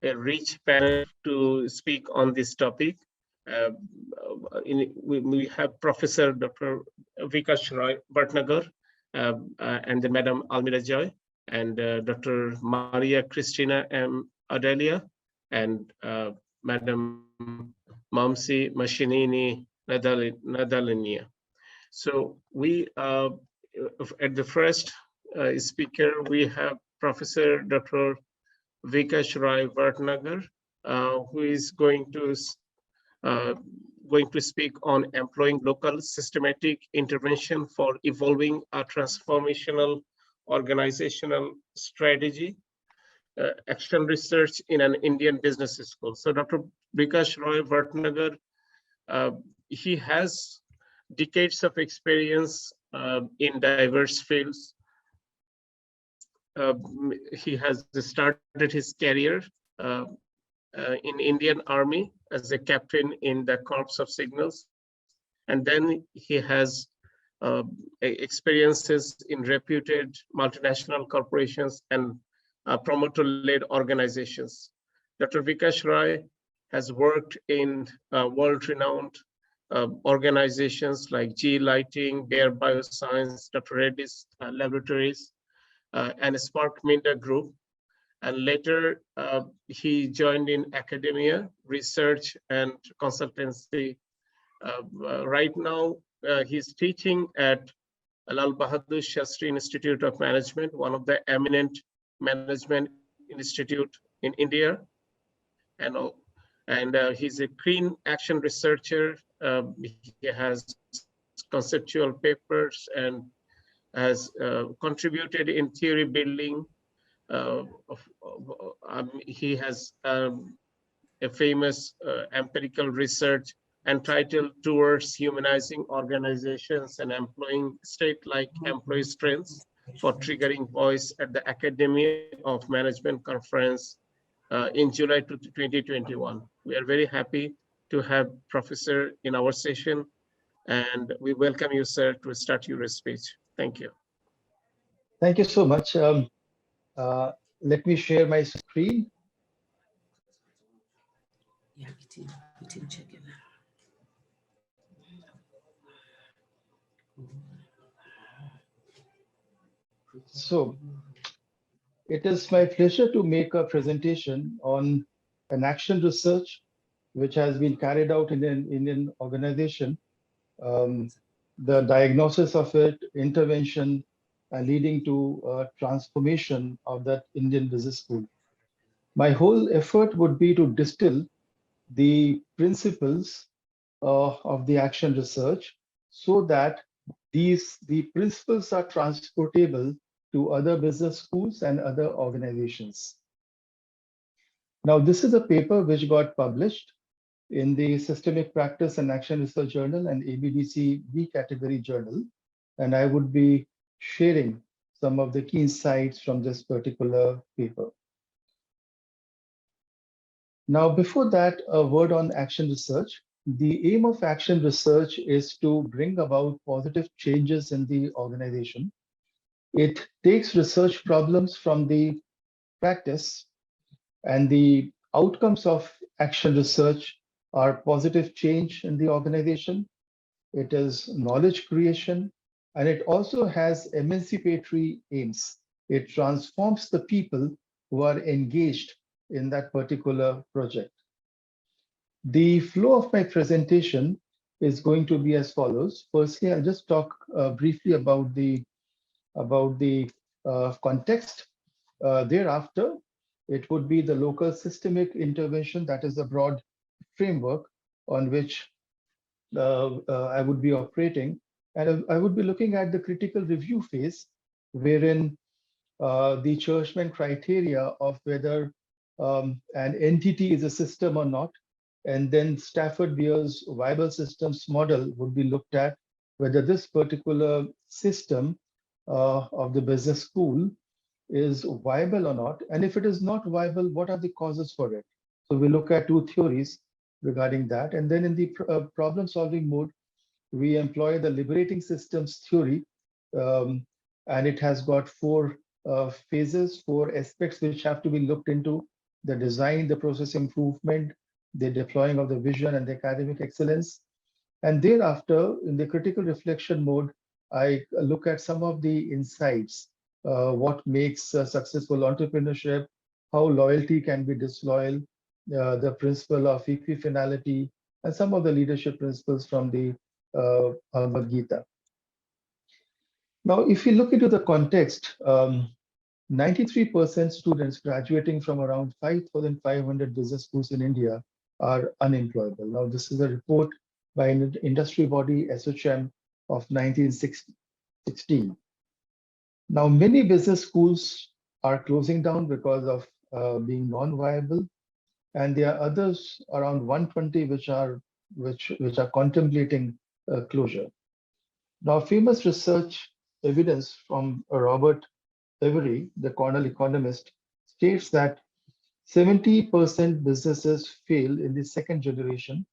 a rich panel to speak on this topic. Uh, we have Professor Dr. Vikash Roy Bhatnagar and the Madam Almira Joy and Dr. Maria Cristina M. Adelia and Madam Mamsi Machinini Nadalinia. So we, at the first speaker, we have Professor Dr. Vikash Roy Bhatnagar, who is uh, going to speak on employing local systematic intervention for evolving a transformational organizational strategy, action research in an Indian business school. So Dr. Vikash Roy Bhatnagar, uh, he has decades of experience in diverse fields. He has started his career in Indian Army as a captain in the Corps of Signals, and then he has experiences in reputed multinational corporations and promoter-led organizations. Dr. Vikash Roy has worked in world-renowned organizations like GE Lighting, Bayer Bioscience, Dr. Reddy's Laboratories, and Spark Minda Group. And later, he joined in academia, research, and consultancy. Right now, he's teaching at Lal Bahadur Shastri Institute of Management, one of the eminent management institute in India. And he's a clean action researcher. He has conceptual papers and has contributed in theory building. He has a famous empirical research entitled Towards Humanizing Organizations and Employing State-like Employee Strengths for Triggering Voice at the Academy of Management Conference in July 2021. We are very happy to have Professor in our session, and we welcome you, sir, to start your speech. Thank you. Thank you so much. Let me share my screen. Yeah, we can check it now. So it is my pleasure to make a presentation on an action research which has been carried out in an Indian organization, the diagnosis of it, intervention, leading to transformation of that Indian business school. My whole effort would be to distill the principles of the action research so that the principles are transportable to other business schools and other organizations. Now, this is a paper which got published in the Systemic Practice and Action Research Journal and ABDC B category journal, and I would be sharing some of the key insights from this particular paper. Now, before that, a word on action research. The aim of action research is to bring about positive changes in the organization. It takes research problems from the practice, and the outcomes of action research are positive change in the organization. It is knowledge creation, and it also has emancipatory aims. It transforms the people who are engaged in that particular project. The flow of my presentation is going to be as follows. Firstly, I'll just talk briefly about the context. Thereafter, it would be the local systemic intervention, that is the broad framework on which I would be operating. And I would be looking at the critical review phase, wherein the Churchman criteria of whether an entity is a system or not, and then Stafford Beer's viable systems model would be looked at, whether this particular system of the business school is viable or not. And if it is not viable, what are the causes for it? So we look at two theories regarding that. And then in the problem solving mode, we employ the liberating systems theory. And it has got four phases, four aspects which have to be looked into. the design, the process improvement, the deploying of the vision and the academic excellence. And thereafter, in the critical reflection mode, I look at some of the insights, what makes successful entrepreneurship, how loyalty can be disloyal, the principle of equifinality, and some of the leadership principles from the Bhagavad Gita. Now, if you look into the context, 93% students graduating from around 5,500 business schools in India are unemployable. Now, this is a report by an industry body, SHM, of 1916. Now, many business schools are closing down because of being non-viable, and there are others around 120 which are contemplating closure. Now, famous research evidence from Robert Avery, the Cornell economist, states that 70% businesses fail in the second generation,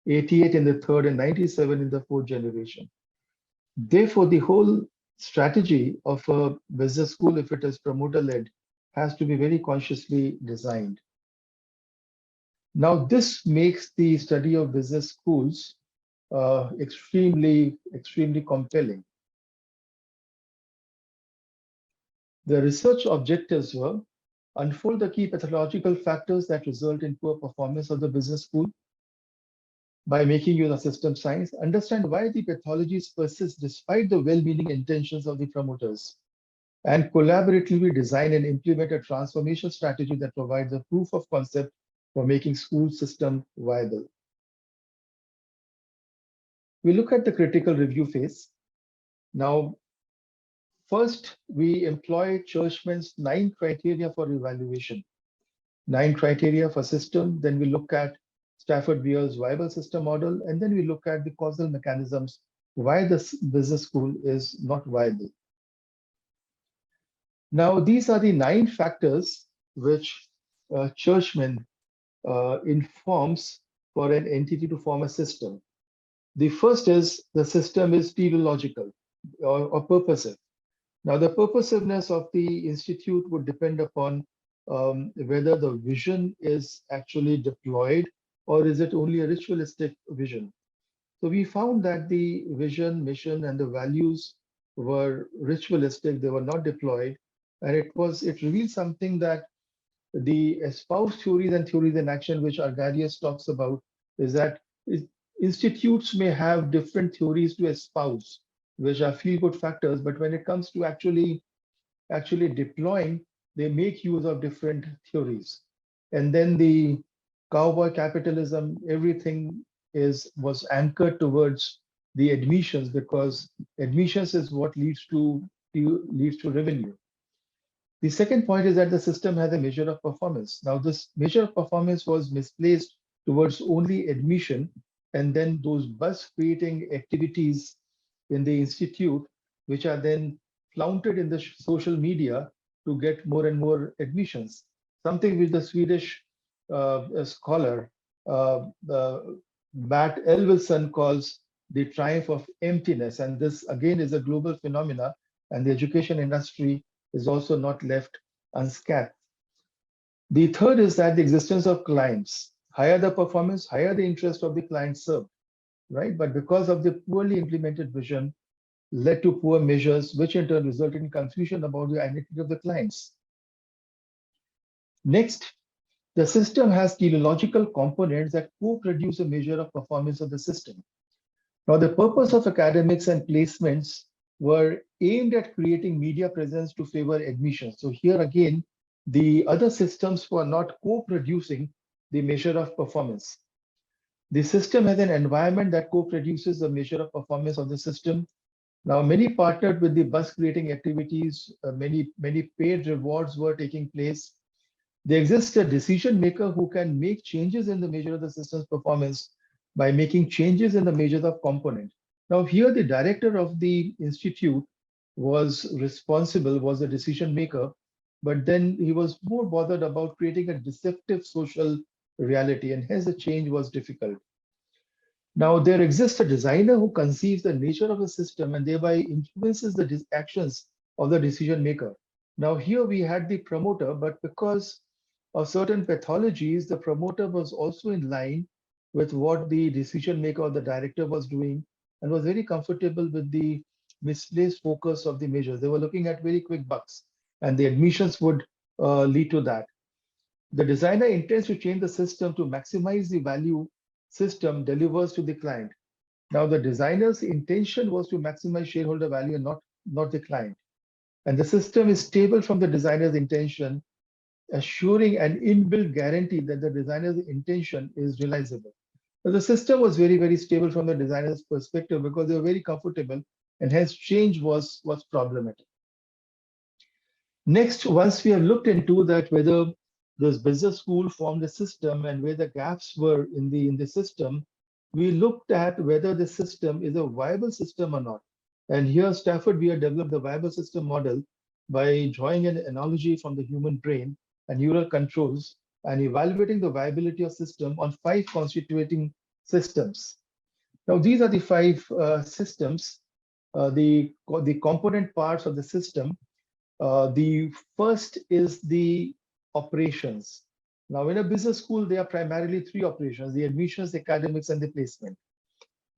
88 in the third, and 97 in the fourth generation. Therefore, the whole strategy of a business school, if it is promoter-led, has to be very consciously designed. Now, this makes the study of business schools extremely compelling. The research objectives were unfold the key pathological factors that result in poor performance of the business school by making use of system science, understand why the pathologies persist despite the well-meaning intentions of the promoters, and collaboratively design and implement a transformation strategy that provides a proof of concept for making school system viable. We look at the critical review phase. Now, first, we employ Churchman's 9 criteria for evaluation. 9 criteria for system, then we look at Stafford Beer's viable system model, and then we look at the causal mechanisms why this business school is not viable. Now, these are the 9 factors which Churchman informs for an entity to form a system. The first is the system is teleological or purposive. Now, the purposiveness of the institute would depend upon whether the vision is actually deployed or is it only a ritualistic vision. So we found that the vision, mission, and the values were ritualistic, they were not deployed, and it revealed something that the espoused theories and theories in action, which Argarius talks about, is that institutes may have different theories to espouse, which are feel-good factors, but when it comes to actually deploying, they make use of different theories. And then the cowboy capitalism, everything was anchored towards the admissions, because admissions is what leads to revenue. The second point is that the system has a measure of performance. Now, this measure of performance was misplaced towards only admission, and then those buzz creating activities in the institute, which are then flaunted in the social media to get more and more admissions. Something which the Swedish scholar Matt Elwilson calls the triumph of emptiness. And this again is a global phenomena, and the education industry is also not left unscathed. The third is that the existence of clients. Higher the performance, higher the interest of the client served, right? But because of the poorly implemented vision, led to poor measures, which in turn resulted in confusion about the identity of the clients. Next, the system has teleological components that co-produce a measure of performance of the system. Now, the purpose of academics and placements were aimed at creating media presence to favor admission. So here again, the other systems were not co-producing the measure of performance. The system has an environment that co-produces the measure of performance of the system. Now, many partnered with the buzz creating activities, many paid rewards were taking place. There exists a decision maker who can make changes in the measure of the system's performance by making changes in the measures of component. Now, here the director of the institute was the decision maker, but then he was more bothered about creating a deceptive social reality, and hence the change was difficult. Now, there exists a designer who conceives the nature of the system and thereby influences the actions of the decision maker. Now, here we had the promoter, but because of certain pathologies, the promoter was also in line with what the decision maker or the director was doing and was very comfortable with the misplaced focus of the measures. They were looking at very quick bucks, and the admissions would lead to that. The designer intends to change the system to maximize the value system delivers to the client. Now, the designer's intention was to maximize shareholder value and not the client. And the system is stable from the designer's intention, assuring an inbuilt guarantee that the designer's intention is realizable. But the system was very, very stable from the designer's perspective because they were very comfortable, and hence change was problematic. Next, once we have looked into that, whether this business school formed a system and where the gaps were in the system, we looked at whether the system is a viable system or not. And here, Stafford Beer developed the viable system model by drawing an analogy from the human brain and neural controls and evaluating the viability of system on 5 constituting systems. Now, these are the 5 systems, the component parts of the system. The first is the operations. Now, in a business school, there are primarily 3 operations: the admissions, the academics, and the placement.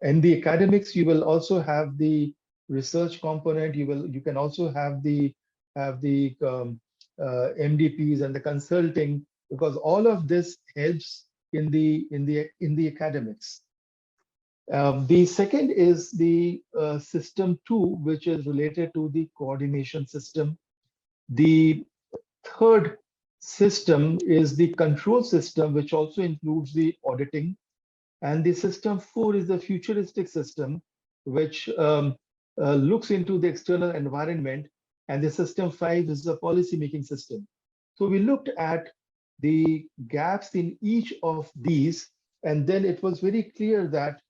In the academics, you will also have the research component. You can also have the MDPs and the consulting, because all of this helps in the academics. The second is the system 2, which is related to the coordination system. The third system is the control system, which also includes the auditing. And the system 4 is the futuristic system, which looks into the external environment. And the system 5 is the policy making system. So we looked at the gaps in each of these, and then it was very clear that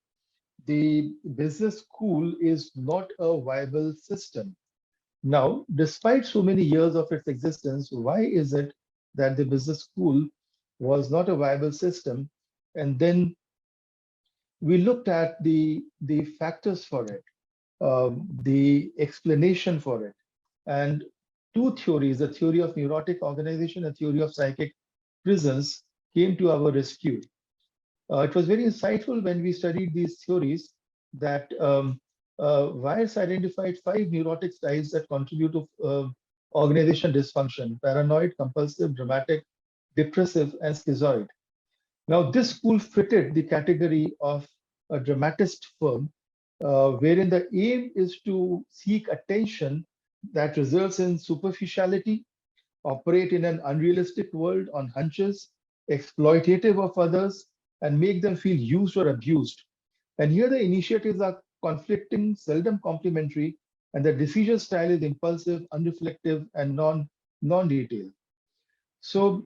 the business school is not a viable system. Now, despite so many years of its existence, why is it that the business school was not a viable system? And then we looked at the factors for it, the explanation for it, and 2 theories, the theory of neurotic organization and theory of psychic prisons, came to our rescue. It was very insightful when we studied these theories that Weiss identified 5 neurotic styles that contribute to organization dysfunction: paranoid, compulsive, dramatic, depressive, and schizoid. Now, this school fitted the category of a dramatist firm, wherein the aim is to seek attention that results in superficiality, operate in an unrealistic world on hunches, exploitative of others, and make them feel used or abused. And here the initiatives are conflicting, seldom complementary, and the decision style is impulsive, unreflective, and non-detailed. So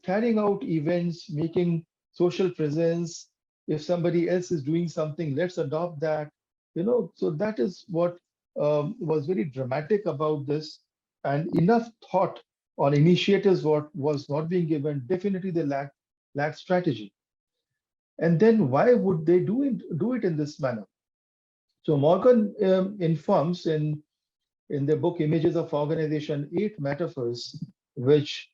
carrying out events, making social presence, if somebody else is doing something, let's adopt that. So that is what was very dramatic about this, and enough thought on initiatives what was not being given. Definitely they lacked strategy. And then why would they do it in this manner? So Morgan informs in the book Images of Organization 8 metaphors, which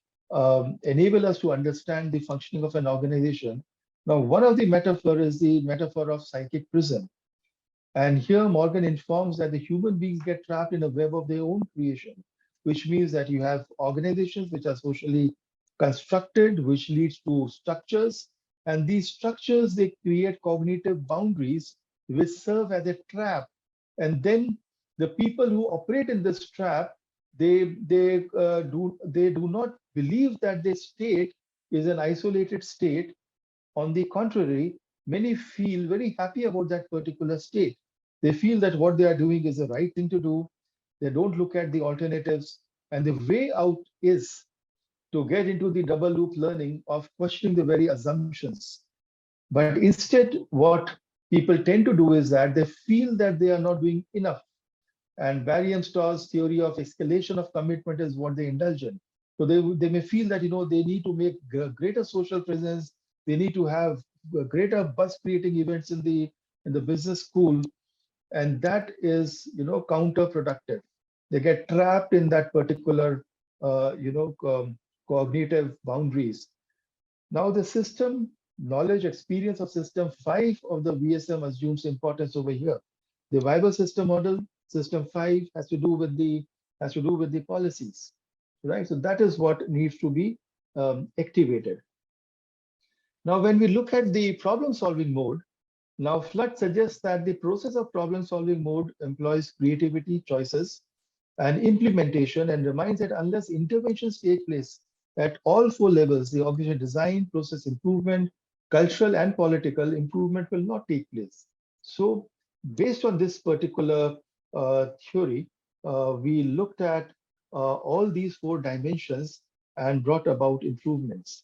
enable us to understand the functioning of an organization. Now, one of the metaphor is the metaphor of psychic prison. And here Morgan informs that the human beings get trapped in a web of their own creation, which means that you have organizations which are socially constructed, which leads to structures. And these structures, they create cognitive boundaries which serve as a trap. And then the people who operate in this trap, they do not believe that their state is an isolated state. On the contrary, many feel very happy about that particular state. They feel that what they are doing is the right thing to do. They don't look at the alternatives. And the way out is to get into the double loop learning of questioning the very assumptions. But instead, what people tend to do is that they feel that they are not doing enough. And Barry and Starr's theory of escalation of commitment is what they indulge in. So they may feel that they need to make greater social presence. They need to have greater buzz creating events in the business school, and that is counterproductive. They get trapped in that particular cognitive boundaries. Now the system, knowledge, experience of system 5 of the VSM assumes importance over here. The viable system model, system 5 has to do with the policies, right? So that is what needs to be activated. Now, when we look at the problem solving mode, now Flood suggests that the process of problem solving mode employs creativity, choices, and implementation, and reminds that unless interventions take place at all 4 levels, the organization design, process improvement, cultural and political improvement will not take place. So based on this particular theory, we looked at all these 4 dimensions and brought about improvements.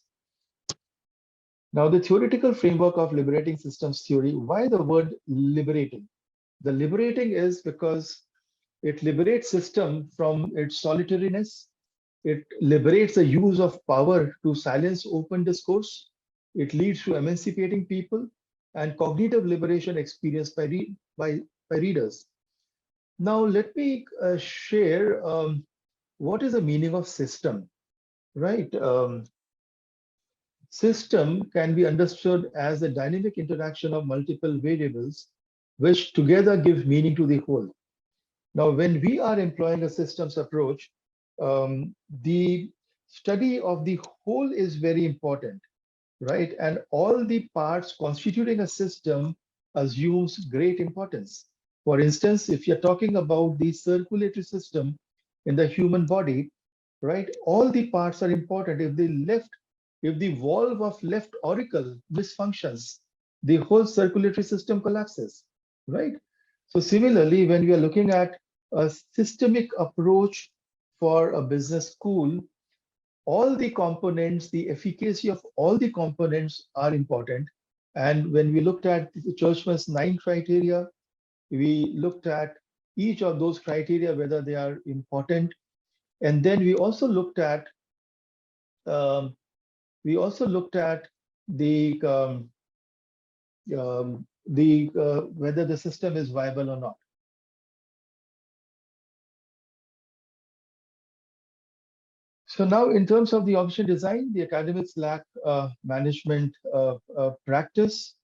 Now, the theoretical framework of liberating systems theory, why the word liberating? The liberating is because it liberates system from its solitariness. It liberates the use of power to silence open discourse. It leads to emancipating people and cognitive liberation experienced by readers. Now, let me share what is the meaning of system, right? System can be understood as a dynamic interaction of multiple variables, which together give meaning to the whole. Now, when we are employing a systems approach, the study of the whole is very important, right? And all the parts constituting a system assumes great importance. For instance, if you're talking about the circulatory system in the human body, right? All the parts are important. If the valve of left auricle misfunctions, the whole circulatory system collapses, right? So similarly, when we are looking at a systemic approach for a business school, all the components, the efficacy of all the components are important. And when we looked at the Churchman's 9 criteria, we looked at each of those criteria, whether they are important. And then we also looked at um, the whether the system is viable or not. So now, in terms of the option design, the academics lack management practice.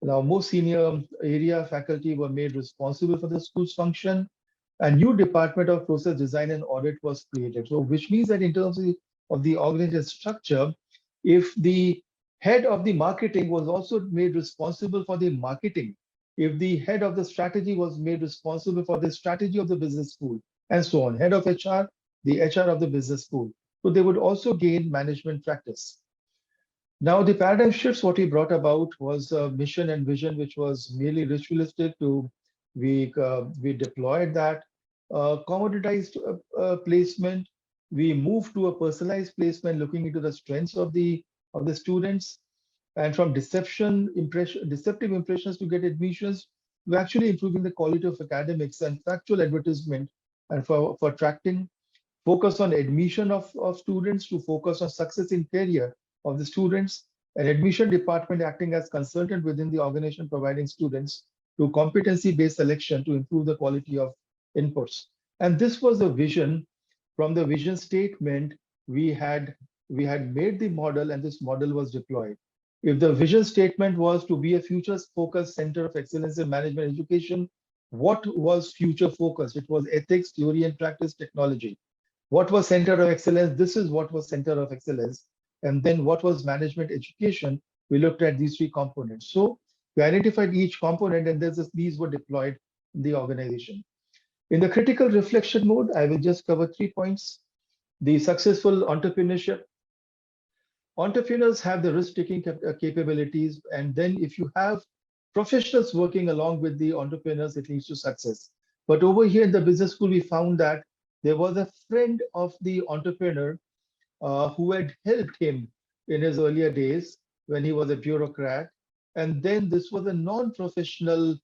Now, most senior area faculty were made responsible for the school's function. A new department of process design and audit was created. So, which means that in terms of the organizational structure, if the head of the marketing was also made responsible for the marketing, if the head of the strategy was made responsible for the strategy of the business school, and so on, head of HR, the HR of the business school. So they would also gain management practice. Now, the paradigm shifts, what he brought about was mission and vision, which was merely ritualistic. We deployed that commoditized placement. We moved to a personalized placement, looking into the strengths of the students, and from deceptive impressions to get admissions, we're actually improving the quality of academics and factual advertisement, and for attracting focus on admission of students to focus on success in career of the students, an admission department acting as consultant within the organization providing students to competency-based selection to improve the quality of inputs. And this was a vision. From the vision statement, we had made the model, and this model was deployed. If the vision statement was to be a futures-focused center of excellence in management education, what was future focused? It was ethics, theory and practice, technology. What was center of excellence? This is what was center of excellence. And then what was management education? We looked at these 3 components. So we identified each component, and these were deployed in the organization. In the critical reflection mode, I will just cover 3 points. The successful entrepreneurship. Entrepreneurs have the risk-taking capabilities, and then if you have professionals working along with the entrepreneurs, it leads to success. But over here in the business school, we found that there was a friend of the entrepreneur who had helped him in his earlier days when he was a bureaucrat. And then this was a non-professional,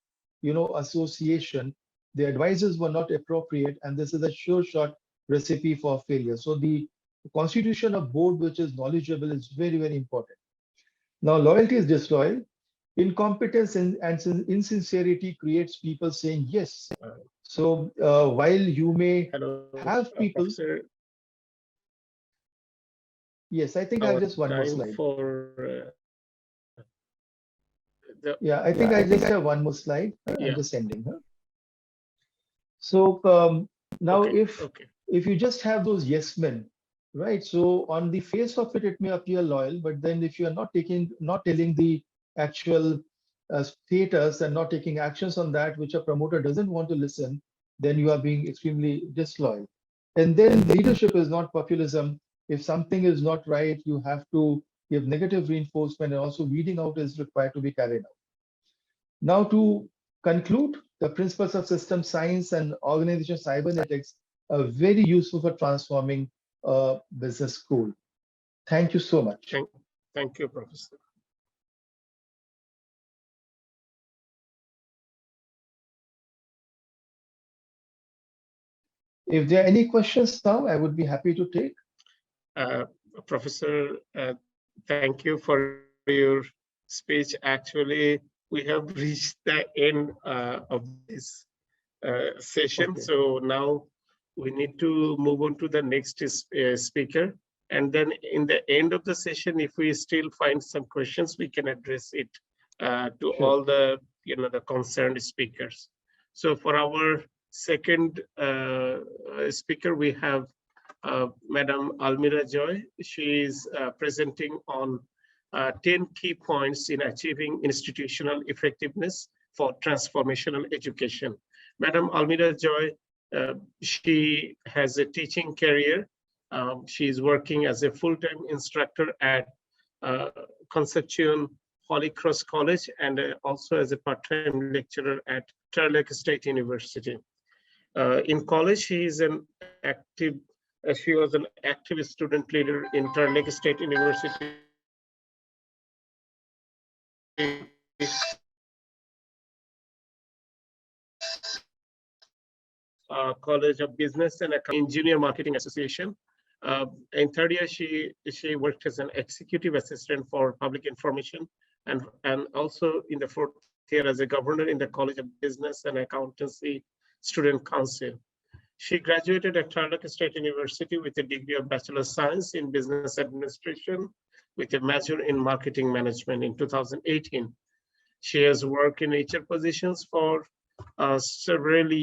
association. The advisors were not appropriate, and this is a sure shot recipe for failure. So the constitution of board, which is knowledgeable, is very, very important. Now, loyalty is disloyal. Incompetence and insincerity creates people saying yes. So while you may Hello, have people, Professor. Yes, I think I have our just one more time slide. for the Yeah, I think I just have one more slide. I'm yeah. just ending. Huh? So now, Okay. Okay. if you just have those yes men, right? So on the face of it, it may appear loyal, but then if you are not telling the actual status and not taking actions on that, which a promoter doesn't want to listen, then you are being extremely disloyal. And then leadership is not populism. If something is not right, you have to give negative reinforcement, and also weeding out is required to be carried out. Now, to conclude, the principles of system science and organization cybernetics are very useful for transforming a business school. Thank you so much. Thank you, Professor. If there are any questions now, I would be happy to take. Uh, Professor, thank you for your speech. Actually, we have reached the end of this session. Okay, So now we need to move on to the next speaker. And then in the end of the session, if we still find some questions, we can address it to sure. all the, the concerned speakers. So for our second speaker, we have Madam Almira Joy. She is presenting on 10 key points in achieving institutional effectiveness for transformational education. Madam Almira Joy, she has a teaching career. She is working as a full-time instructor at uh, Concepcion Holy Cross College and also as a part-time lecturer at Turlock State University. In college, she was an active student leader in Turlock State University College of Business and Engineer Marketing Association. In third year, she worked as an executive assistant for public information, and also in the fourth year as a governor in the College of Business and Accountancy Student Council. She graduated at Turlock State University with a degree of Bachelor of Science in Business Administration with a major in Marketing Management in 2018. She has worked in HR positions for several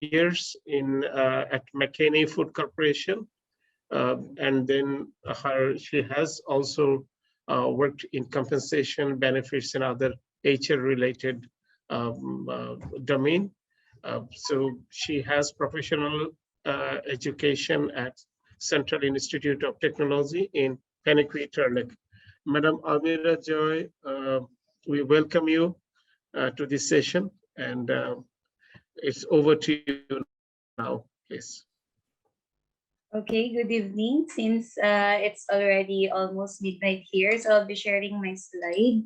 years at McCain Food Corporation, and then she has also worked in compensation, benefits, and other HR-related domain. So she has professional education at Central Institute of Technology in Penequit, Turlock. Madam Almira Joy, we welcome you to this session, and it's over to you now, please. Okay, good evening. Since it's already almost midnight here, so I'll be sharing my slide.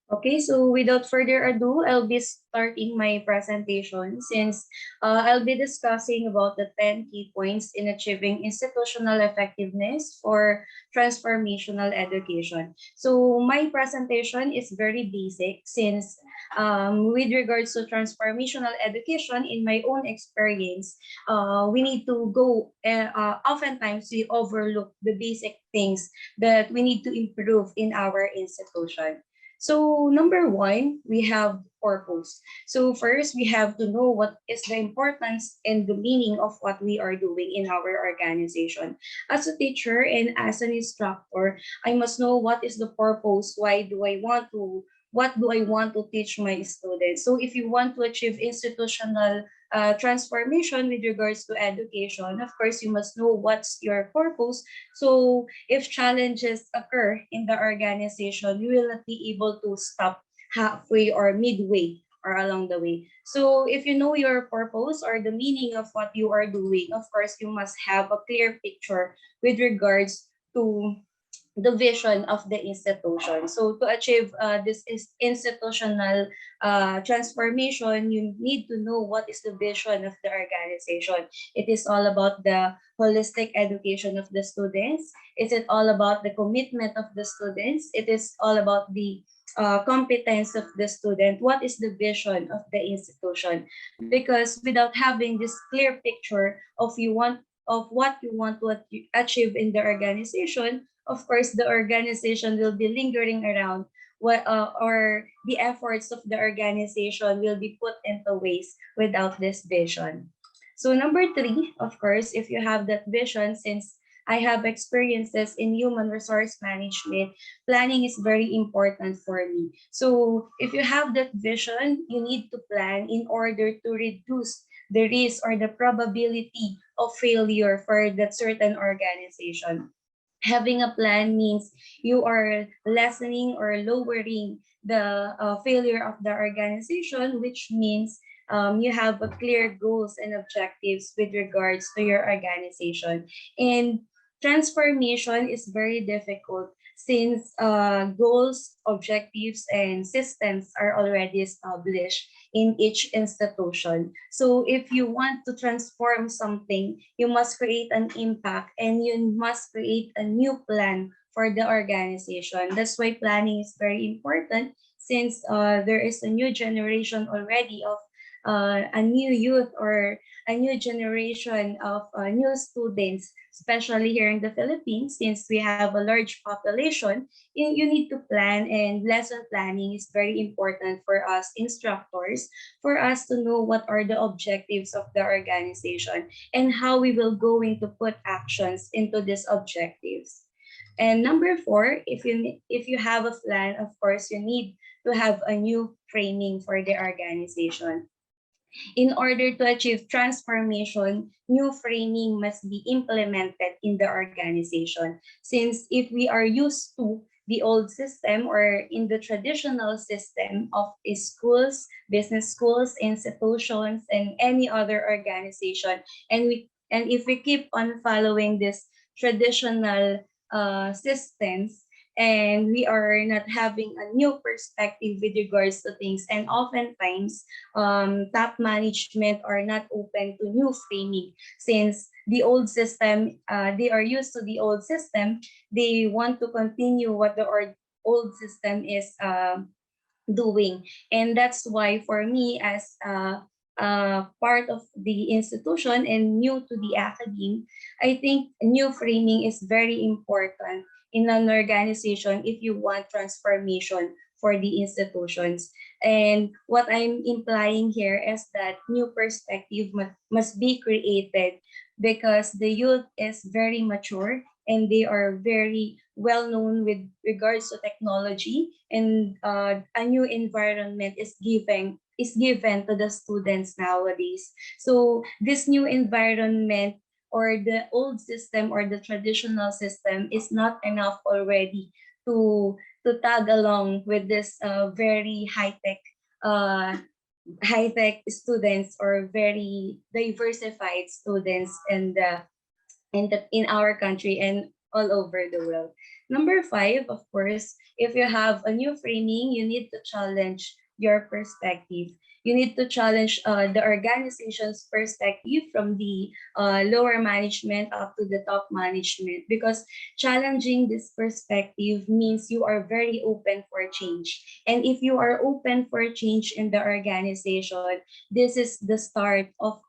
Okay, so without further ado, I'll be starting my presentation since I'll be discussing about the 10 key points in achieving institutional effectiveness for transformational education. So my presentation is very basic since with regards to transformational education, in my own experience, we need to go, oftentimes we overlook the basic things that we need to improve in our institution. So number one, we have purpose. So first, we have to know what is the importance and the meaning of what we are doing in our organization. As a teacher and as an instructor, I must know what is the purpose. What do I want to teach my students? So if you want to achieve institutional transformation with regards to education, of course, you must know what's your purpose. So if challenges occur in the organization, you will not be able to stop halfway or midway or along the way. So if you know your purpose or the meaning of what you are doing, of course, you must have a clear picture with regards to the vision of the institution. So to achieve this is institutional transformation, you need to know what is the vision of the organization. It is all about the holistic education of the students. Is it all about the commitment of the students? It is all about the competence of the student, what is the vision of the institution. Because without having this clear picture of what you want to achieve in the organization, of course the organization will be lingering around, or the efforts of the organization will be put into waste without this vision. So number three, of course, if you have that vision, since I have experiences in human resource management, planning is very important for me. So if you have that vision, you need to plan in order to reduce the risk or the probability of failure for that certain organization. Having a plan means you are lessening or lowering the failure of the organization, which means you have a clear goals and objectives with regards to your organization. And transformation is very difficult since goals, objectives, and systems are already established in each institution. So if you want to transform something, you must create an impact and you must create a new plan for the organization. That's why planning is very important, since there is a new generation already of a new youth or a new generation of new students, especially here in the Philippines, since we have a large population. You need to plan, and lesson planning is very important for us instructors, for us to know what are the objectives of the organization and how we will going to put actions into these objectives. And number four, if you have a plan, of course, you need to have a new framing for the organization. In order to achieve transformation, new framing must be implemented in the organization. Since if we are used to the old system or in the traditional system of schools, business schools, institutions, and any other organization, and if we keep on following this traditional systems, and we are not having a new perspective with regards to things, and oftentimes top management are not open to new framing, since the old system, they are used to the old system, they want to continue what the old system is doing. And that's why for me, as part of the institution and new to the academe, I think new framing is very important in an organization if you want transformation for the institutions. And what I'm implying here is that new perspective must be created, because the youth is very mature and they are very well known with regards to technology, and a new environment is given to the students nowadays. So this new environment, or the old system or the traditional system, is not enough already to tag along with this very uh, high tech students, or very diversified students in our country and all over the world. Number five, of course, if you have a new framing, you need to challenge your perspective. You need to challenge the organization's perspective from the lower management up to the top management, because challenging this perspective means you are very open for change. And if you are open for change in the organization, this is the start of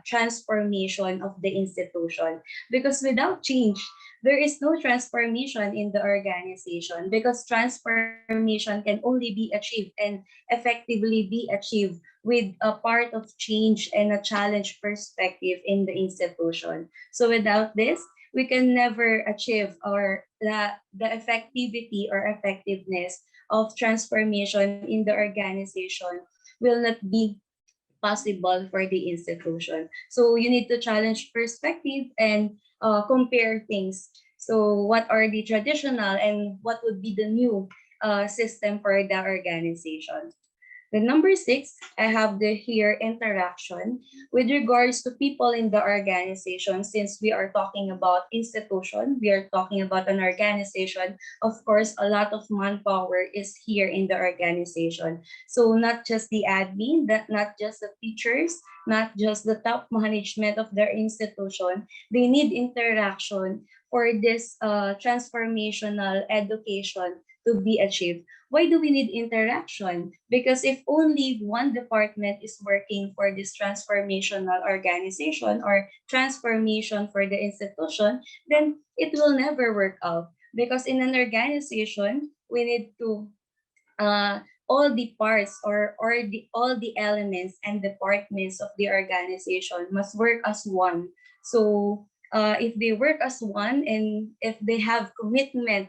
transformation of the institution, because without change, there is no transformation in the organization, because transformation can only be achieved and effectively be achieved with a part of change and a challenge perspective in the institution. So without this, we can never achieve the effectivity or effectiveness of transformation in the organization will not be possible for the institution. So you need to challenge perspective and compare things. So what are the traditional and what would be the new system for the organization? The number six, I have the here interaction with regards to people in the organization. Since we are talking about institution, we are talking about an organization. Of course, a lot of manpower is here in the organization. So not just the admin, not just the teachers, not just the top management of their institution. They need interaction for this transformational education to be achieved. Why do we need interaction? Because if only one department is working for this transformational organization or transformation for the institution, then it will never work out. Because in an organization, we need to uh, all the parts or all the elements and departments of the organization must work as one. So if they work as one and if they have commitment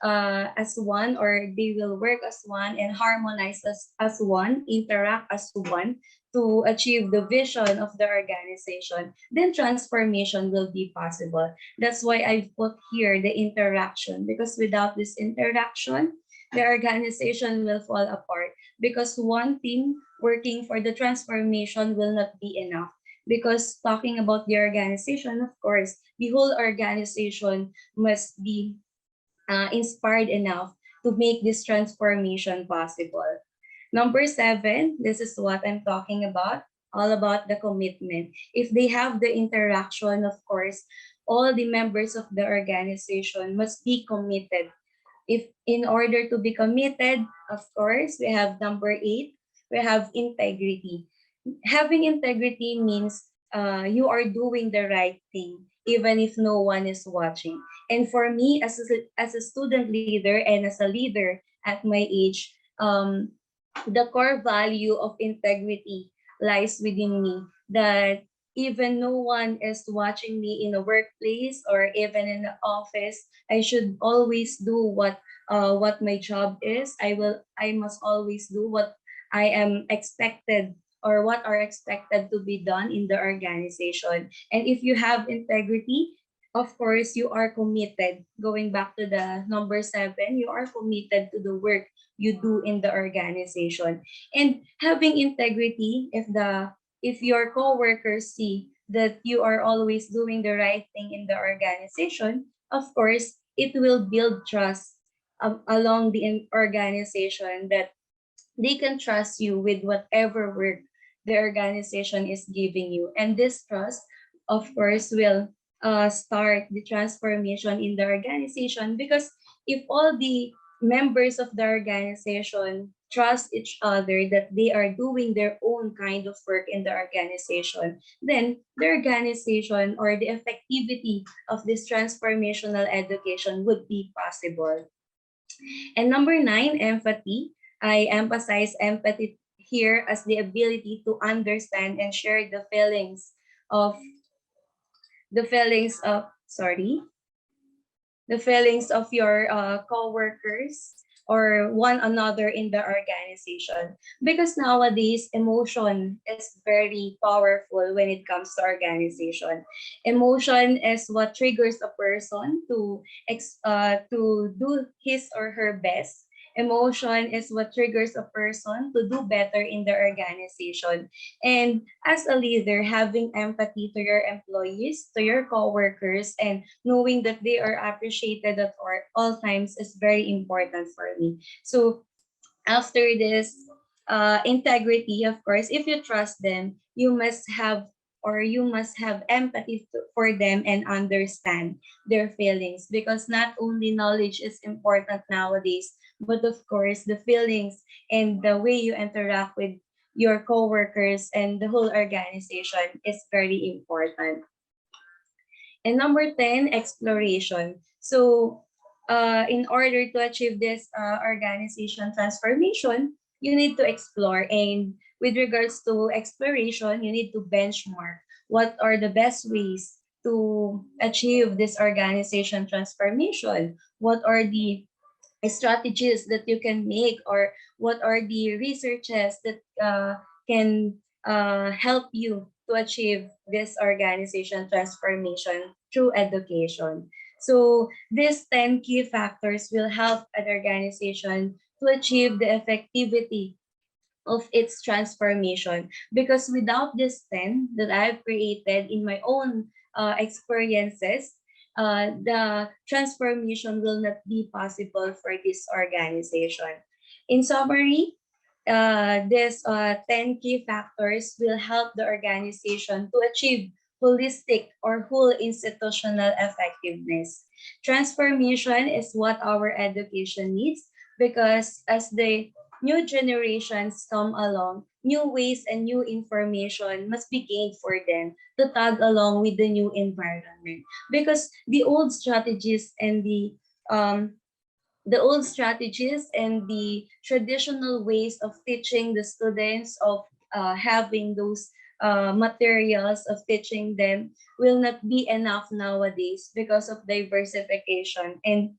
as one, or they will work as one and harmonize as one, interact as one to achieve the vision of the organization, then transformation will be possible. That's why I've put here the interaction, because without this interaction, the organization will fall apart, because one team working for the transformation will not be enough. Because talking about the organization, of course, the whole organization must be inspired enough to make this transformation possible. Number 7, this is what I'm talking about, all about the commitment. If they have the interaction, of course, all the members of the organization must be committed. If in order to be committed, of course, we have number 8, we have integrity. Having integrity means you are doing the right thing even if no one is watching. And for me, as a student leader and as a leader at my age, the core value of integrity lies within me, that even no one is watching me in a workplace or even in the office, I should always do what my job is. I must always do what I am expected, or what are expected to be done in the organization. And if you have integrity, of course, you are committed. Going back to the number 7, you are committed to the work you do in the organization. And having integrity, if your coworkers see that you are always doing the right thing in the organization, of course, it will build trust along the organization, that they can trust you with whatever work the organization is giving you. And this trust, of course, will start the transformation in the organization, because if all the members of the organization trust each other that they are doing their own kind of work in the organization, then the organization or the effectivity of this transformational education would be possible. And number 9, empathy. I emphasize empathy here as the ability to understand and share of the feelings of sorry the feelings of your co-workers or one another in the organization, because nowadays emotion is very powerful when it comes to organization. Emotion is what triggers a person to do his or her best. Emotion is what triggers a person to do better in the organization. And as a leader, having empathy to your employees, to your coworkers, and knowing that they are appreciated at all times is very important for me. So after this integrity, of course, if you trust them, you must have empathy for them and understand their feelings, because not only knowledge is important nowadays, but of course the feelings and the way you interact with your coworkers and the whole organization is very important. And number 10, exploration. So in order to achieve this organization transformation, you need to explore. And with regards to exploration, you need to benchmark what are the best ways to achieve this organization transformation. What are the strategies that you can make, or what are the researches that can help you to achieve this organization transformation through education. So these 10 key factors will help an organization to achieve the effectivity of its transformation, because without this 10 that I've created in my own experiences, the transformation will not be possible for this organization. In summary, these 10 key factors will help the organization to achieve holistic or whole institutional effectiveness. Transformation is what our education needs, because as the new generations come along, new ways and new information must be gained for them to tag along with the new environment. Because um, the old strategies and the traditional ways of teaching the students, of having those materials of teaching them, will not be enough nowadays because of diversification and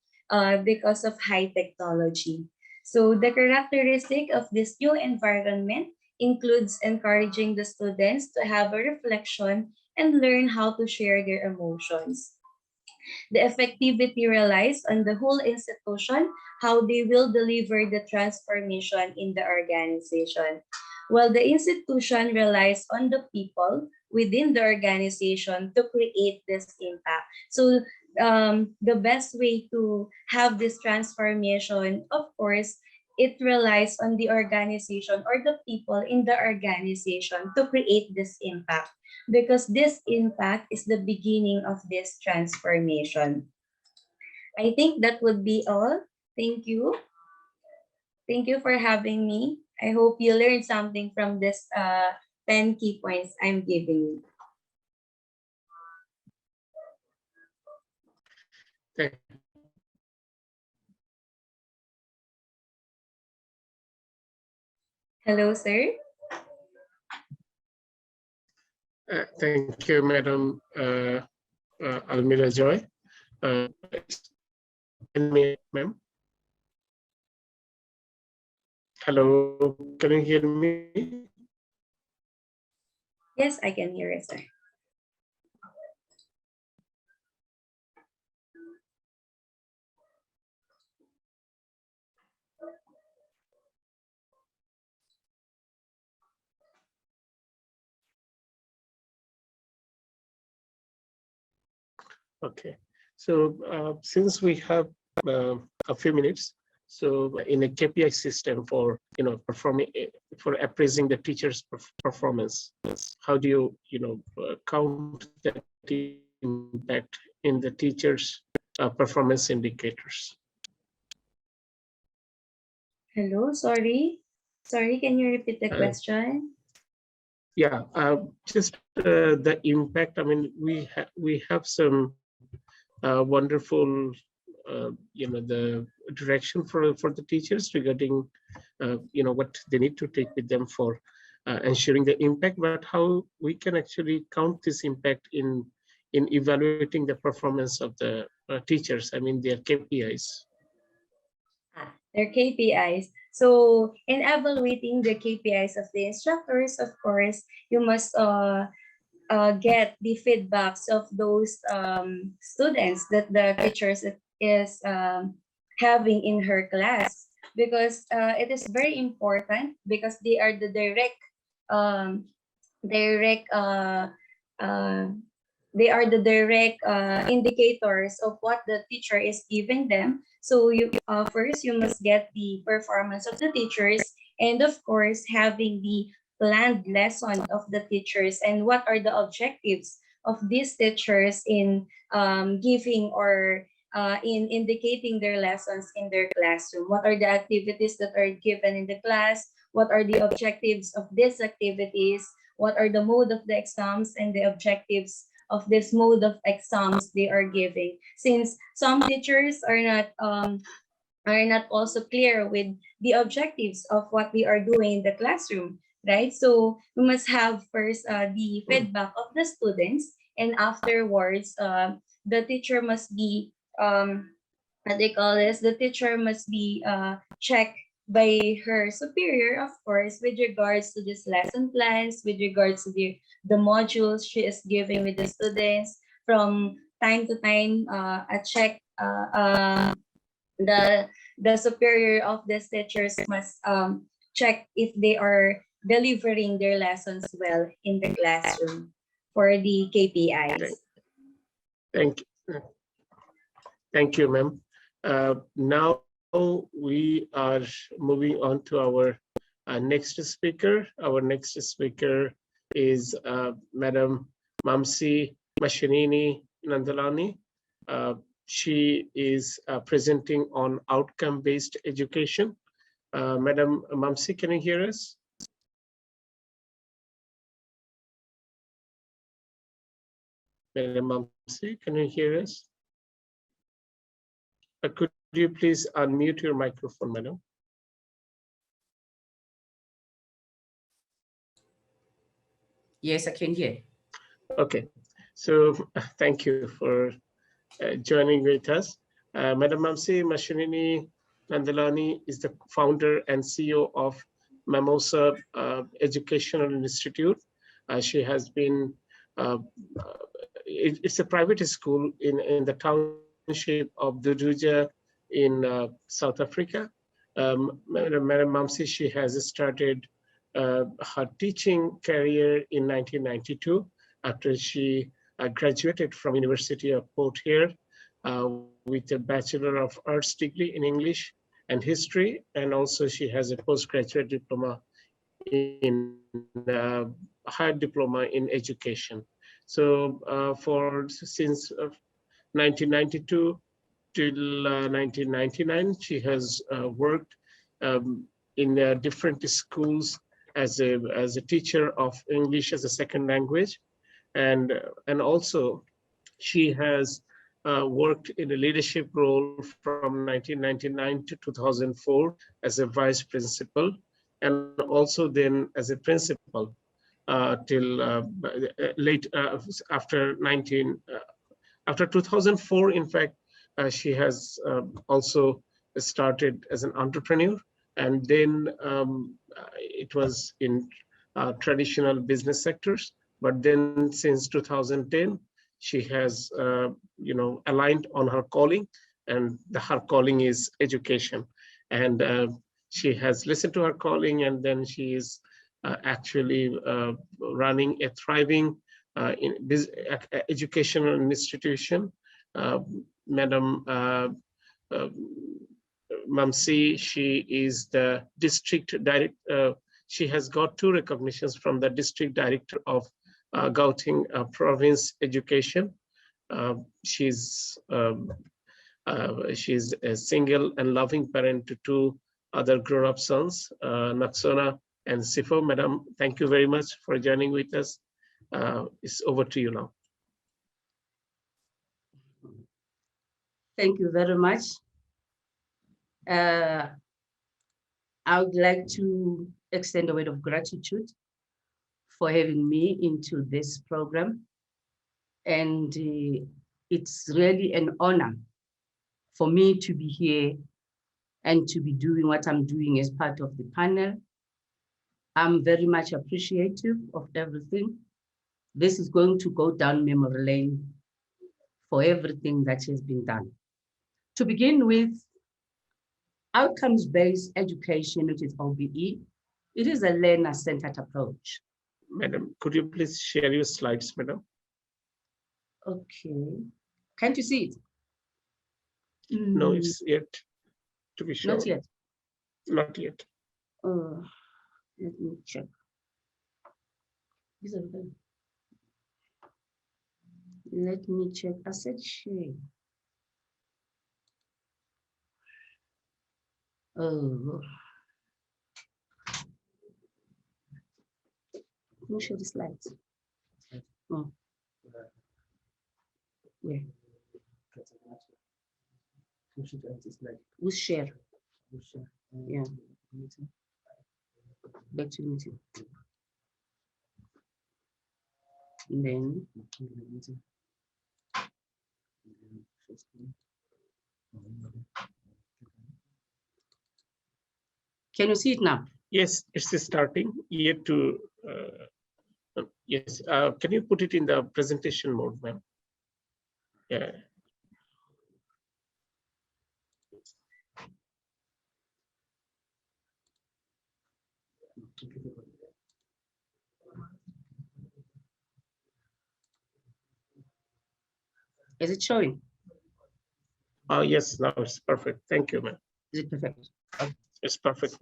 because of high technology. So the characteristic of this new environment includes encouraging the students to have a reflection and learn how to share their emotions. The effectivity relies on the whole institution, how they will deliver the transformation in the organization. While the institution relies on the people within the organization to create this impact. So the best way to have this transformation, of course, it relies on the organization or the people in the organization to create this impact, because this impact is the beginning of this transformation. I think that would be all. Thank you. Thank you for having me. I hope you learned something from this 10 key points I'm giving you. Thank Hello, sir. thank you, Madam Almira Joy. Ma'am. Hello, can you hear me? Yes, I can hear it, sir. Okay, so since we have a few minutes, so in a KPI system for performing for appraising the teacher's performance, how do you count that impact in the teacher's performance indicators? Hello, sorry. Sorry, can you repeat the question? Yeah, just the impact. I mean, we have some wonderful, the direction for the teachers regarding, what they need to take with them for ensuring the impact. But how we can actually count this impact in evaluating the performance of the teachers? I mean, their KPIs. Their KPIs. So in evaluating the KPIs of the instructors, of course, you must get the feedbacks of those students that the teachers is having in her class, because it is very important, because they are the um, direct uh, indicators of what the teacher is giving them. So you first you must get the performance of the teachers, and of course having the planned lesson of the teachers, and what are the objectives of these teachers in giving or in indicating their lessons in their classroom. What are the activities that are given in the class? What are the objectives of these activities? What are the mode of the exams and the objectives of this mode of exams they are giving? Since some teachers are not also clear with the objectives of what we are doing in the classroom, right? So we must have first the feedback of the students, and afterwards, the teacher must be what they call this, the teacher must be checked by her superior, of course, with regards to this lesson plans, with regards to the modules she is giving with the students. From time to time, a check, the superior of these teachers must check if they are delivering their lessons well in the classroom for the KPIs. Thank you. Thank you, ma'am. Now we are moving on to our next speaker. Our next speaker is Madam Mamsi Mashinini Nandalani. She is presenting on outcome-based education. Madam Mamsi, can you hear us? Madam Mamsi, can you hear us? Could you please unmute your microphone, madam? Yes, I can hear. Okay, so thank you for joining with us. Madam Mamsi Mashinini Nandalani is the founder and CEO of Mimosa Educational Institute. She has been, it's a private school in the township of Duduja in South Africa. Madam Mamsi, she has started her teaching career in 1992 after she graduated from University of Port Hare with a Bachelor of Arts degree in English and History, and also she has a postgraduate diploma in higher diploma in education. So since 1992 till 1999, she has worked in different schools as a teacher of English as a second language, and also she has worked in a leadership role from 1999 to 2004 as a vice principal, and also then as a principal till late after 2004. In fact, she has also started as an entrepreneur, and then it was in traditional business sectors. But then since 2010, she has aligned on her calling, and her calling is education. And she has listened to her calling, and then she is actually running a thriving educational institution. Madam Mamsi, she is the district director. She has got 2 recognitions from the district director of Gauteng province education. She's a single and loving parent to 2 other grown-up sons, Naksona and Sifo. Madam, thank you very much for joining with us. It's over to you now. Thank you very much. I would like to extend a word of gratitude for having me into this program. And it's really an honor for me to be here and to be doing what I'm doing as part of the panel. I'm very much appreciative of everything. This is going to go down memory lane for everything that has been done. To begin with, outcomes-based education, which is OBE, it is a learner-centered approach. Madam, could you please share your slides, madam? Okay. Can't you see it? No, it's yet to be shown. Not yet. Not yet. Let me check. Let me check. I said share. Oh. Let me show the slides. Oh. Yeah. We share. Yeah. Back to the meeting. And then can you see it now? Yes, it's starting yet to. Yes, can you put it in the presentation mode, ma'am? Yeah. Is it showing? Yes, now it's perfect. Thank you, ma'am. Is it perfect? It's perfect.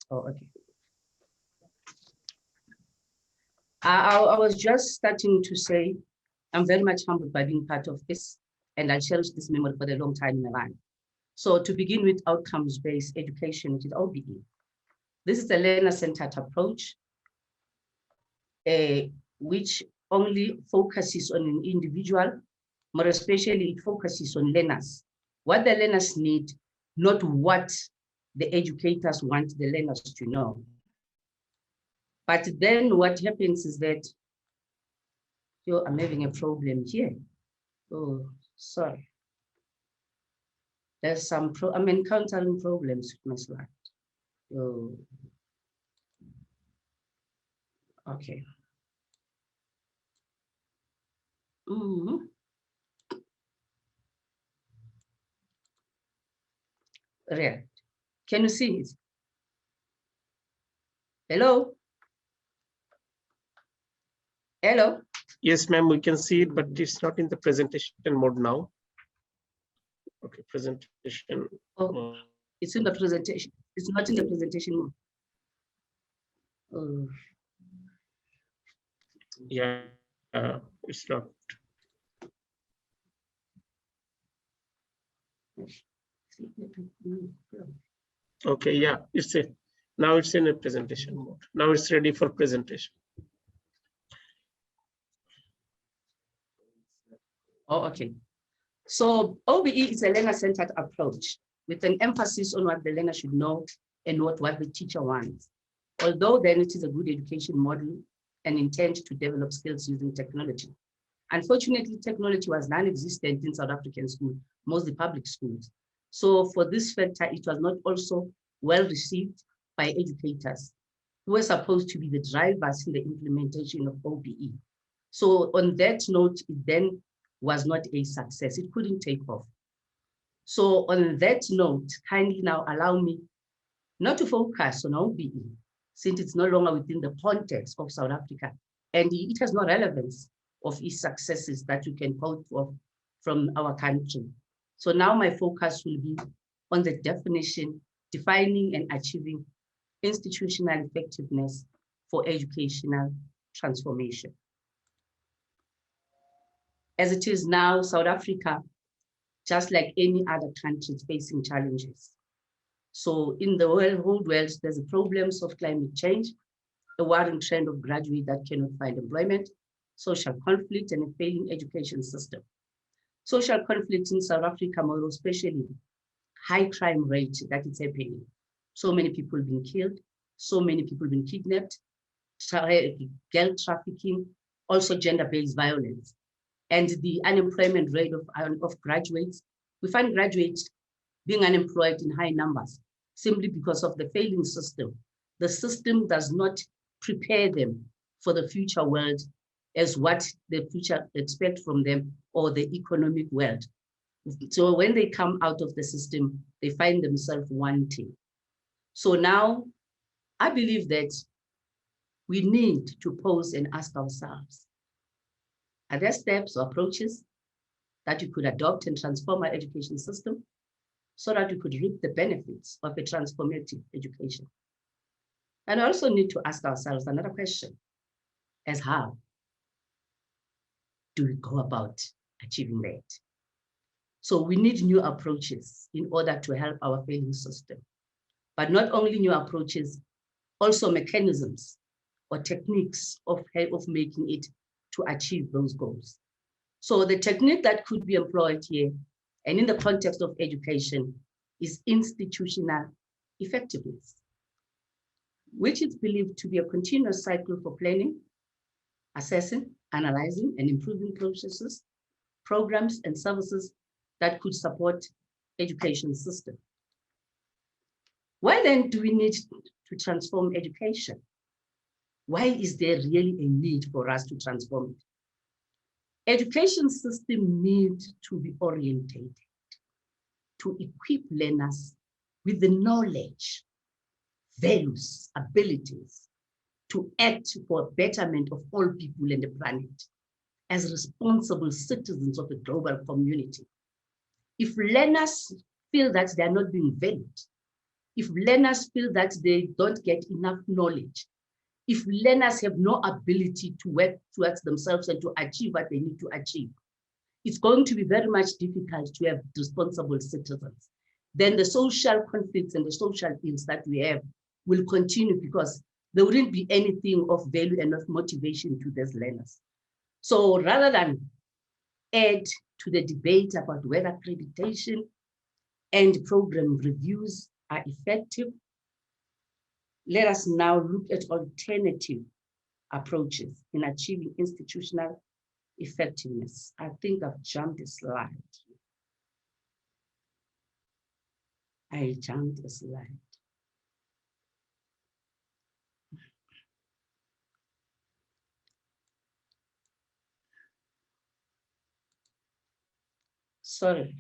Oh, okay. I was just starting to say, I'm very much humbled by being part of this, and I'll cherish this memory for a long time in my life. So to begin with outcomes-based education, which is OBE. This is a learner-centered approach, which only focuses on an individual, more especially it focuses on learners. What the learners need, not what the educators want the learners to know. But then what happens is that, I'm having a problem here. Oh, sorry. There's some, I'm encountering problems with my slide. Oh. Okay. Mm-hmm. Right. Can you see it? Hello? Hello? Yes, ma'am, we can see it, but it's not in the presentation mode now. Okay, presentation. Oh, it's in the presentation. It's not in the presentation mode. Oh. Yeah, it's not. Okay, yeah, now it's in a presentation mode. Now it's ready for presentation. Oh, okay. So OBE is a learner-centered approach with an emphasis on what the learner should know and not what the teacher wants. Although then it is a good education model and intent to develop skills using technology. Unfortunately, technology was non-existent in South African schools, mostly public schools. So for this factor, it was not also well received by educators who were supposed to be the drivers in the implementation of OBE. So on that note, it then was not a success. It couldn't take off. So on that note, kindly now allow me not to focus on OBE, since it's no longer within the context of South Africa, and it has no relevance of its successes that you can quote from our country. So now my focus will be on the definition, defining and achieving institutional effectiveness for educational transformation. As it is now, South Africa, just like any other country, is facing challenges. So in the whole world, there's problems of climate change, a worrying trend of graduates that cannot find employment, social conflict, and a failing education system. Social conflict in South Africa, more especially high crime rate that is happening. So many people being killed, so many people being kidnapped, girl trafficking, also gender-based violence. And the unemployment rate of graduates, we find graduates being unemployed in high numbers simply because of the failing system. The system does not prepare them for the future world as what the future expect from them or the economic world. So when they come out of the system, they find themselves wanting. So now I believe that we need to pause and ask ourselves, are there steps or approaches that you could adopt and transform our education system so that we could reap the benefits of a transformative education? And we also need to ask ourselves another question, as how do we go about achieving that? So we need new approaches in order to help our failing system. But not only new approaches, also mechanisms or techniques of making it to achieve those goals. So the technique that could be employed here and in the context of education is institutional effectiveness, which is believed to be a continuous cycle for planning, assessing, analyzing, and improving processes, programs, and services that could support education system. Why then do we need to transform education? Why is there really a need for us to transform it? Education system needs to be orientated to equip learners with the knowledge, values, abilities to act for betterment of all people in the planet as responsible citizens of the global community. If learners feel that they are not being valued, if learners feel that they don't get enough knowledge, if learners have no ability to work towards themselves and to achieve what they need to achieve, it's going to be very much difficult to have responsible citizens. Then the social conflicts and the social ills that we have will continue because there wouldn't be anything of value and of motivation to these learners. So rather than add to the debate about whether accreditation and program reviews are effective, let us now look at alternative approaches in achieving institutional effectiveness. I think I've jumped a slide. I jumped a slide. Sorry.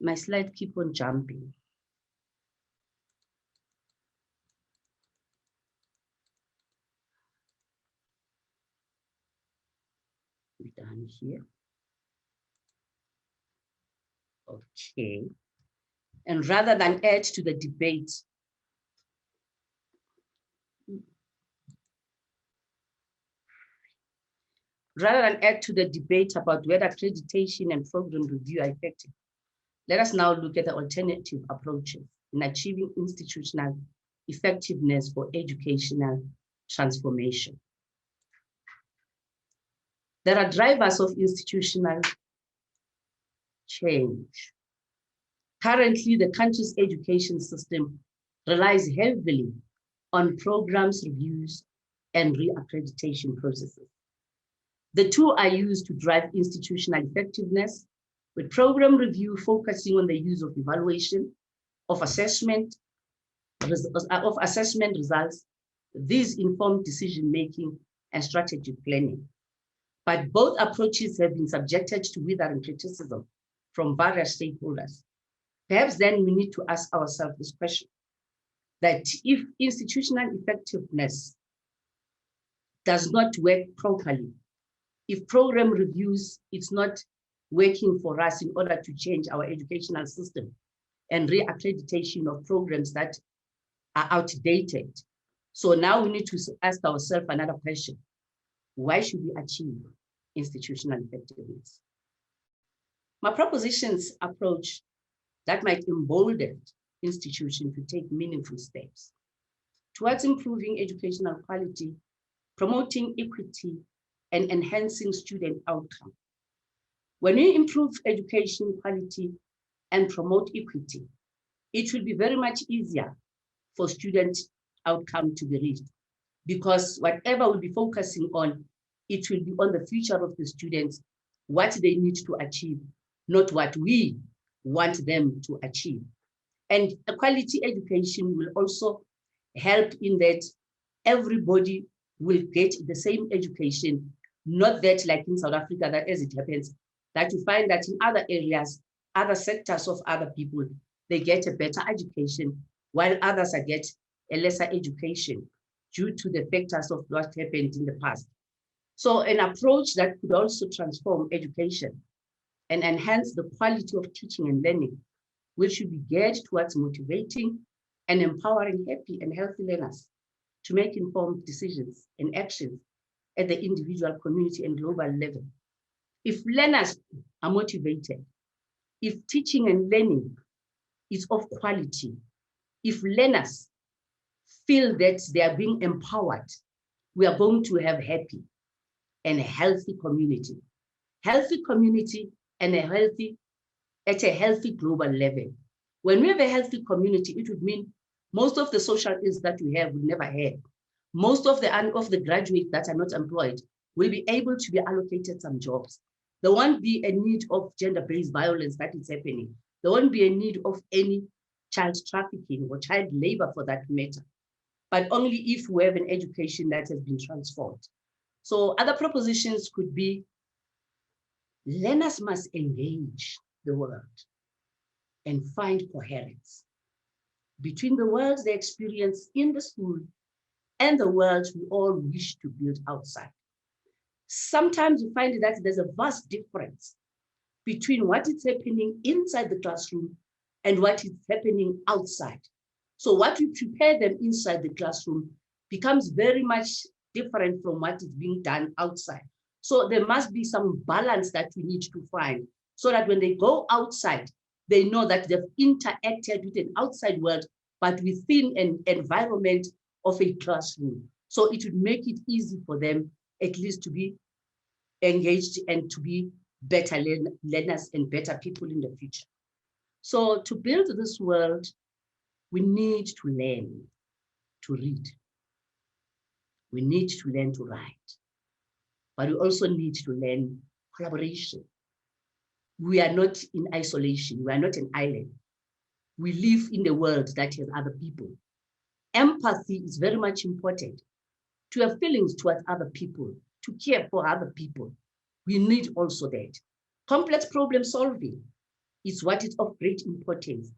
My slide keep on jumping. We're done here. Okay. And rather than add to the debate, about whether accreditation and program review are effective, let us now look at the alternative approaches in achieving institutional effectiveness for educational transformation. There are drivers of institutional change. Currently, the country's education system relies heavily on programs, reviews, and re-accreditation processes. The two are used to drive institutional effectiveness, with program review focusing on the use of evaluation, of assessment results. These inform decision-making and strategic planning. But both approaches have been subjected to withering criticism from various stakeholders. Perhaps then we need to ask ourselves this question, that if institutional effectiveness does not work properly, if program reviews, it's not working for us in order to change our educational system, and re-accreditation of programs that are outdated. So now we need to ask ourselves another question. Why should we achieve institutional effectiveness? My propositions approach that might embolden institutions to take meaningful steps towards improving educational quality, promoting equity, and enhancing student outcome. When we improve education quality and promote equity, it will be very much easier for student outcome to be reached, because whatever we'll be focusing on, it will be on the future of the students, what they need to achieve, not what we want them to achieve. And a quality education will also help in that everybody will get the same education, not that like in South Africa, that as it happens, that you find that in other areas, other sectors of other people, they get a better education, while others get a lesser education due to the factors of what happened in the past. So an approach that could also transform education and enhance the quality of teaching and learning, which should be geared towards motivating and empowering happy and healthy learners to make informed decisions and actions at the individual, community, and global level. If learners are motivated, if teaching and learning is of quality, if learners feel that they are being empowered, we are going to have happy and a healthy community. Healthy community and at a healthy global level. When we have a healthy community, it would mean most of the social ills that we have, we never had. Most of the graduates that are not employed will be able to be allocated some jobs. There won't be a need of gender-based violence that is happening. There won't be a need of any child trafficking or child labor for that matter, but only if we have an education that has been transformed. So other propositions could be, learners must engage the world and find coherence between the worlds they experience in the school and the worlds we all wish to build outside. Sometimes you find that there's a vast difference between what is happening inside the classroom and what is happening outside. So what we prepare them inside the classroom becomes very much different from what is being done outside. So there must be some balance that we need to find so that when they go outside, they know that they've interacted with an outside world, but within an environment of a classroom. So it would make it easy for them at least to be engaged and to be better learners and better people in the future. So to build this world, we need to learn to read. We need to learn to write, but we also need to learn collaboration. We are not in isolation. We are not an island. We live in the world that has other people. Empathy is very much important. To have feelings towards other people, to care for other people. We need also that. Complex problem solving is what is of great importance.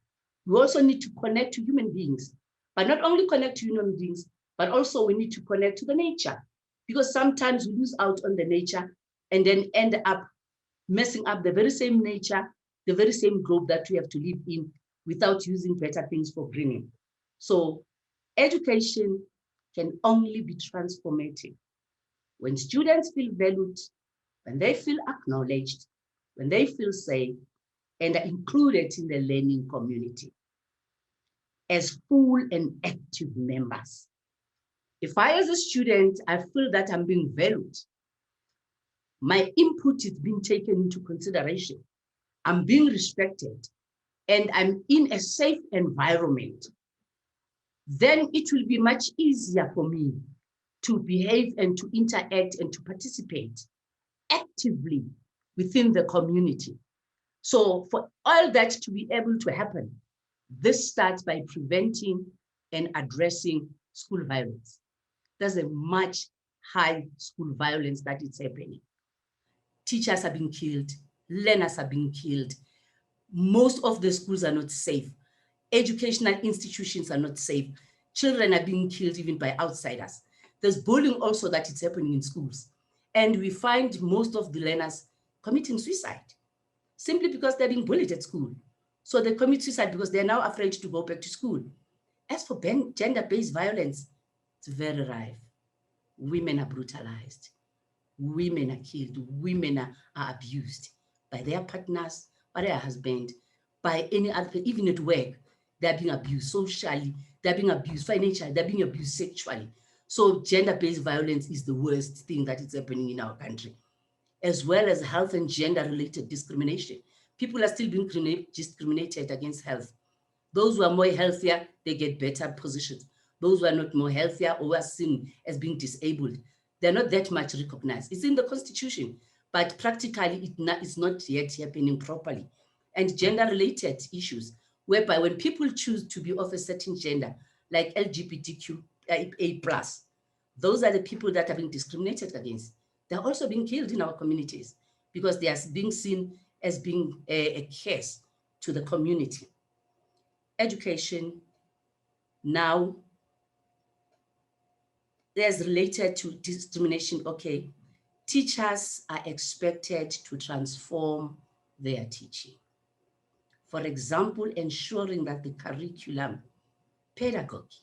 We also need to connect to human beings, but not only connect to human beings, but also we need to connect to the nature, because sometimes we lose out on the nature and then end up messing up the very same nature, the very same globe that we have to live in without using better things for greening. So education can only be transformative when students feel valued, when they feel acknowledged, when they feel safe, and are included in the learning community as full and active members. If I, as a student, I feel that I'm being valued, my input is being taken into consideration, I'm being respected, and I'm in a safe environment, then it will be much easier for me to behave and to interact and to participate actively within the community. So for all that to be able to happen, this starts by preventing and addressing school violence. There's a much high school violence that is happening. Teachers are being killed, learners are being killed. Most of the schools are not safe. Educational institutions are not safe. Children are being killed even by outsiders. There's bullying also that is happening in schools. And we find most of the learners committing suicide simply because they're being bullied at school. So they commit suicide because they're now afraid to go back to school. As for gender-based violence, it's very rife. Women are brutalized. Women are killed. Women are abused by their partners, by their husband, by any other, even at work. They're being abused socially, they're being abused financially, they're being abused sexually. So gender-based violence is the worst thing that is happening in our country, as well as health and gender-related discrimination. People are still being discriminated against health. Those who are more healthier, they get better positions. Those who are not more healthier or are seen as being disabled, they're not that much recognized. It's in the constitution, but practically it's not yet happening properly. And gender-related issues, whereby when people choose to be of a certain gender, like LGBTQA+, those are the people that are being discriminated against. They're also being killed in our communities because they are being seen as being a curse to the community. Education now there's related to discrimination. Okay, teachers are expected to transform their teaching. For example, ensuring that the curriculum, pedagogy,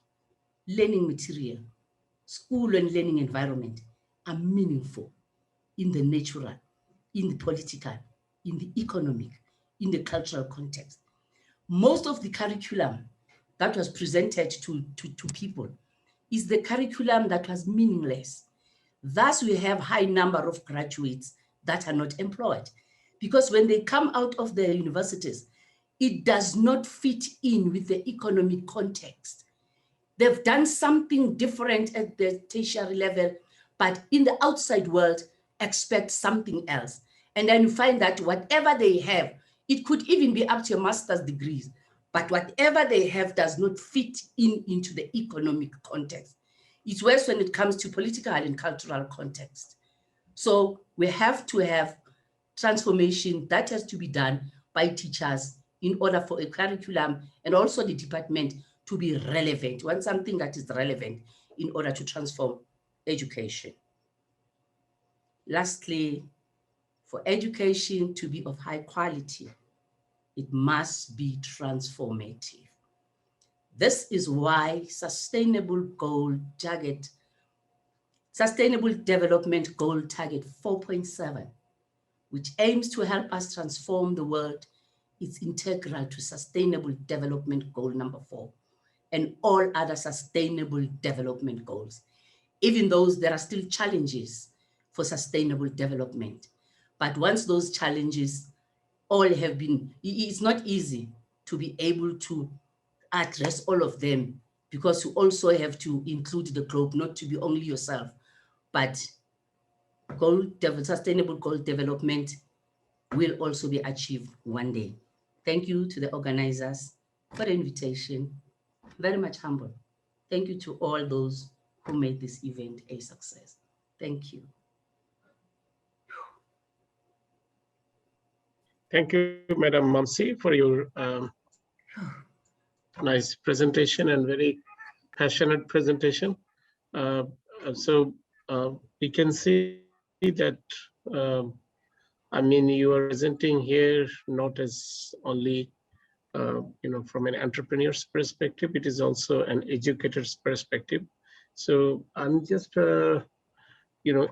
learning material, school and learning environment are meaningful in the natural, in the political, in the economic, in the cultural context. Most of the curriculum that was presented to people is the curriculum that was meaningless. Thus, we have high number of graduates that are not employed because when they come out of the universities, it does not fit in with the economic context. They've done something different at the tertiary level, but in the outside world, expect something else. And then you find that whatever they have, it could even be up to a master's degrees, but whatever they have does not fit into the economic context. It's worse when it comes to political and cultural context. So we have to have transformation that has to be done by teachers in order for a curriculum and also the department to be relevant. Want something that is relevant in order to transform education. Lastly, for education to be of high quality, it must be transformative. This is why Sustainable Development Goal Target 4.7, which aims to help us transform the world, is integral to Sustainable Development Goal number 4 and all other Sustainable Development Goals. Even those, there are still challenges for sustainable development. But once those challenges all have been, it's not easy to be able to address all of them, because you also have to include the globe, not to be only yourself, but sustainable goal development will also be achieved one day. Thank you to the organizers for the invitation. Very much humble. Thank you to all those who made this event a success. Thank you. Thank you, Madam Mamsi, for your nice presentation and very passionate presentation. So we can see that, I mean, you are presenting here not as only, from an entrepreneur's perspective, it is also an educator's perspective. So I'm just,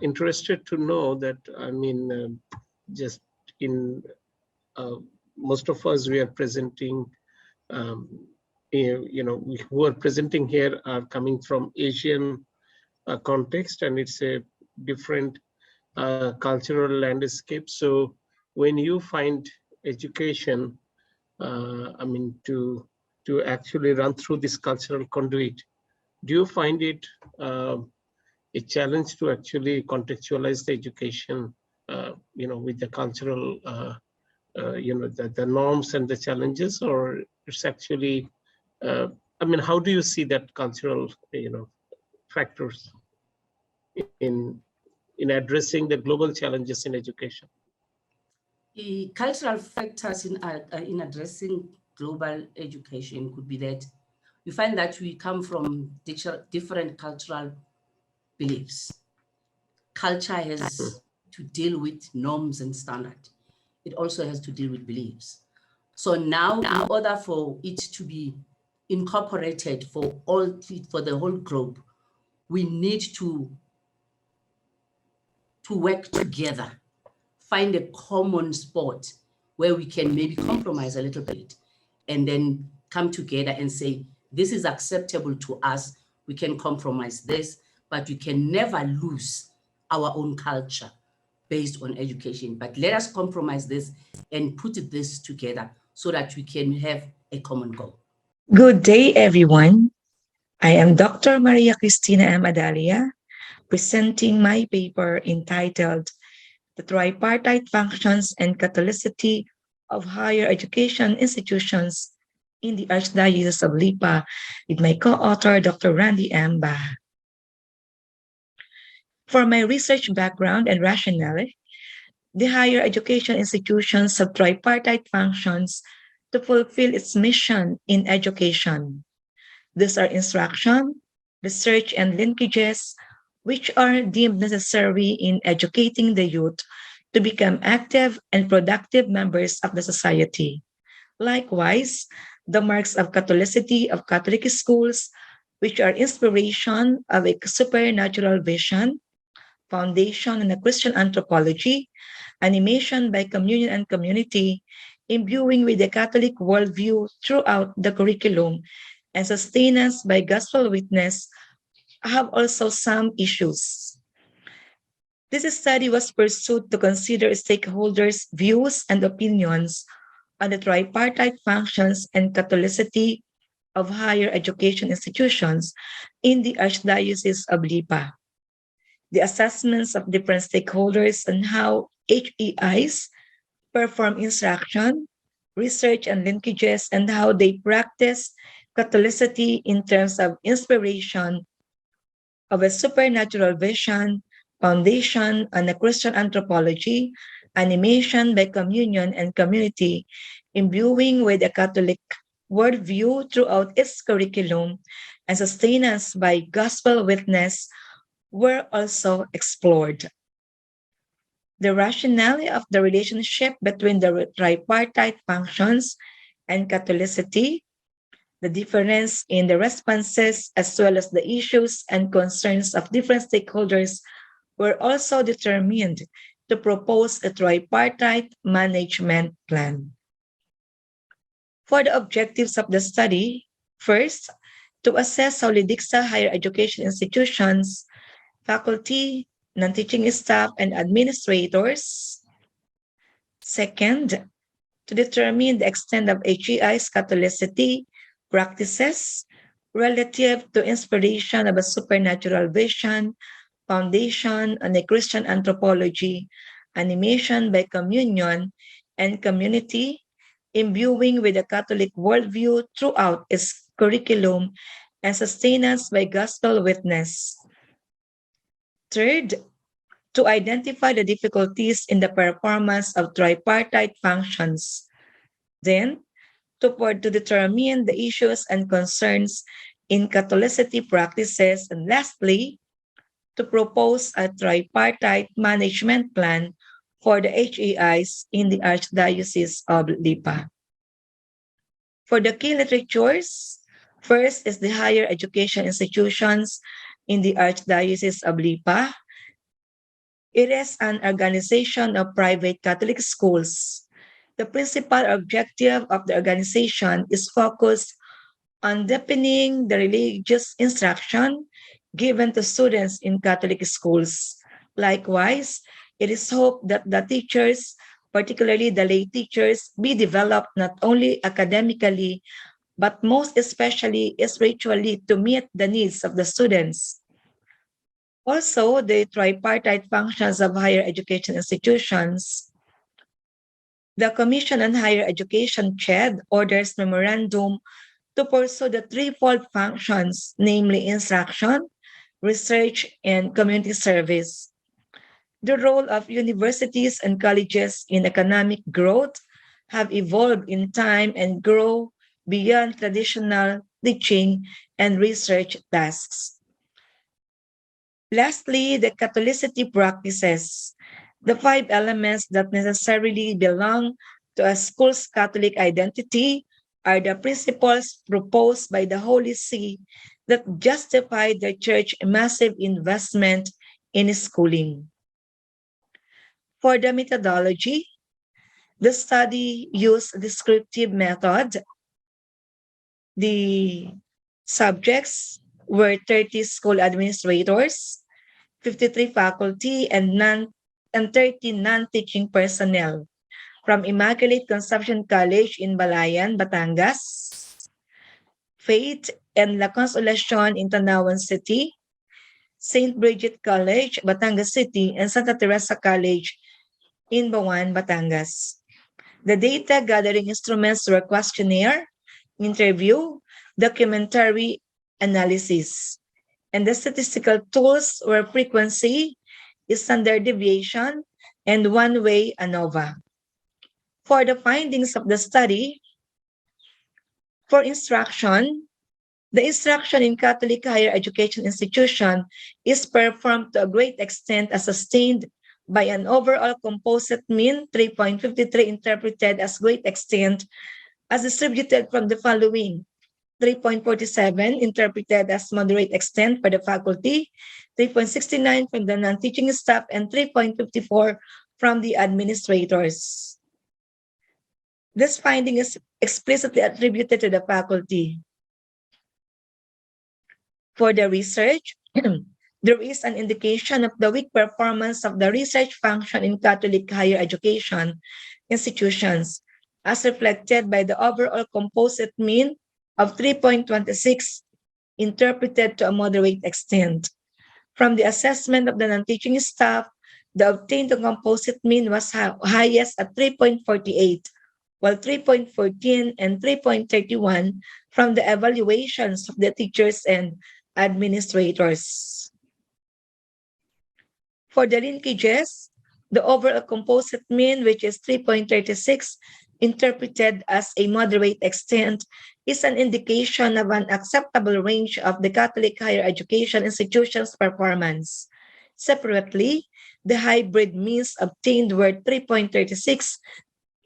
interested to know that, I mean, just in most of us, we are presenting, who are presenting here are coming from Asian context, and it's a different cultural landscape. So when you find education, I mean, to actually run through this cultural conduit, do you find it a challenge to actually contextualize the education, with the cultural, the norms and the challenges, or it's actually, I mean, how do you see that cultural, factors in addressing the global challenges in education? The cultural factors in addressing global education could be that you find that we come from different cultural beliefs. Culture has to deal with norms and standards. It also has to deal with beliefs. So now, in order for it to be incorporated for the whole globe, we need to work together, find a common spot where we can maybe compromise a little bit, and then come together and say, this is acceptable to us, we can compromise this, but we can never lose our own culture based on education. But let us compromise this and put this together so that we can have a common goal. Good day, everyone. I am Dr. Maria Cristina M. Adalia, presenting my paper entitled The Tripartite Functions and Catholicity of Higher Education Institutions in the Archdiocese of Lipa, with my co-author, Dr. Randy M. Bah. For my research background and rationale, the higher education institutions have tripartite functions to fulfill its mission in education. These are instruction, research, and linkages, which are deemed necessary in educating the youth to become active and productive members of the society. Likewise, the marks of Catholicity of Catholic schools, which are inspiration of a supernatural vision, foundation in a Christian anthropology, animation by communion and community, imbuing with the Catholic worldview throughout the curriculum, and sustenance by gospel witness, have also some issues. This study was pursued to consider stakeholders' views and opinions on the tripartite functions and Catholicity of higher education institutions in the Archdiocese of Lipa. The assessments of different stakeholders on how HEIs perform instruction, research, and linkages, and how they practice Catholicity in terms of inspiration of a supernatural vision, foundation on a Christian anthropology, animation by communion and community, imbuing with a Catholic worldview throughout its curriculum, and sustenance by gospel witness were also explored. the rationale of the relationship between the tripartite functions and Catholicity, the difference in the responses as well as the issues and concerns of different stakeholders were also determined to propose a tripartite management plan. For the objectives of the study, first, to assess how Lidixa higher education institutions, faculty, non-teaching staff, and administrators. Second, to determine the extent of HEI's Catholicity practices relative to inspiration of a supernatural vision, foundation on a Christian anthropology, animation by communion, and community, imbuing with a Catholic worldview throughout its curriculum, and sustenance by gospel witness. Third, to identify the difficulties in the performance of tripartite functions. Then, to determine the issues and concerns in Catholicity practices. And lastly, to propose a tripartite management plan for the HEIs in the Archdiocese of Lipa. For the key literatures, first is the higher education institutions in the Archdiocese of Lipa. It is an organization of private Catholic schools. The principal objective of the organization is focused on deepening the religious instruction given to students in Catholic schools. Likewise, it is hoped that the teachers, particularly the lay teachers, be developed not only academically, but most especially spiritually to meet the needs of the students. Also, the tripartite functions of higher education institutions. The Commission on Higher Education, CHED, orders memorandum to pursue the threefold functions, namely instruction, research, and community service. The role of universities and colleges in economic growth have evolved in time and grow beyond traditional teaching and research tasks. Lastly, the Catholicity practices. The five elements that necessarily belong to a school's Catholic identity are the principles proposed by the Holy See that justify the Church's massive investment in schooling. For the methodology, the study used a descriptive method. The subjects were 30 school administrators, 53 faculty, and 30 non-teaching personnel from Immaculate Conception College in Balayan, Batangas, Faith and La Consolacion in Tanawan City, St. Bridget College, Batangas City, and Santa Teresa College in Bawan, Batangas. The data gathering instruments were questionnaire, interview, documentary analysis, and the statistical tools were frequency, standard deviation, and one-way ANOVA. For the findings of the study, for instruction, the instruction in Catholic higher education institution is performed to a great extent as sustained by an overall composite mean 3.53 interpreted as great extent as distributed from the following: 3.47 interpreted as moderate extent for the faculty, 3.69 from the non-teaching staff, and 3.54 from the administrators. This finding is explicitly attributed to the faculty. For the research, there is an indication of the weak performance of the research function in Catholic higher education institutions, as reflected by the overall composite mean of 3.26 interpreted to a moderate extent. From the assessment of the non-teaching staff, the obtained composite mean was highest at 3.48, while 3.14 and 3.31 from the evaluations of the teachers and administrators. For the linkages, the overall composite mean, which is 3.36, interpreted as a moderate extent, is an indication of an acceptable range of the Catholic higher education institution's performance. Separately, The hybrid means obtained were 3.36,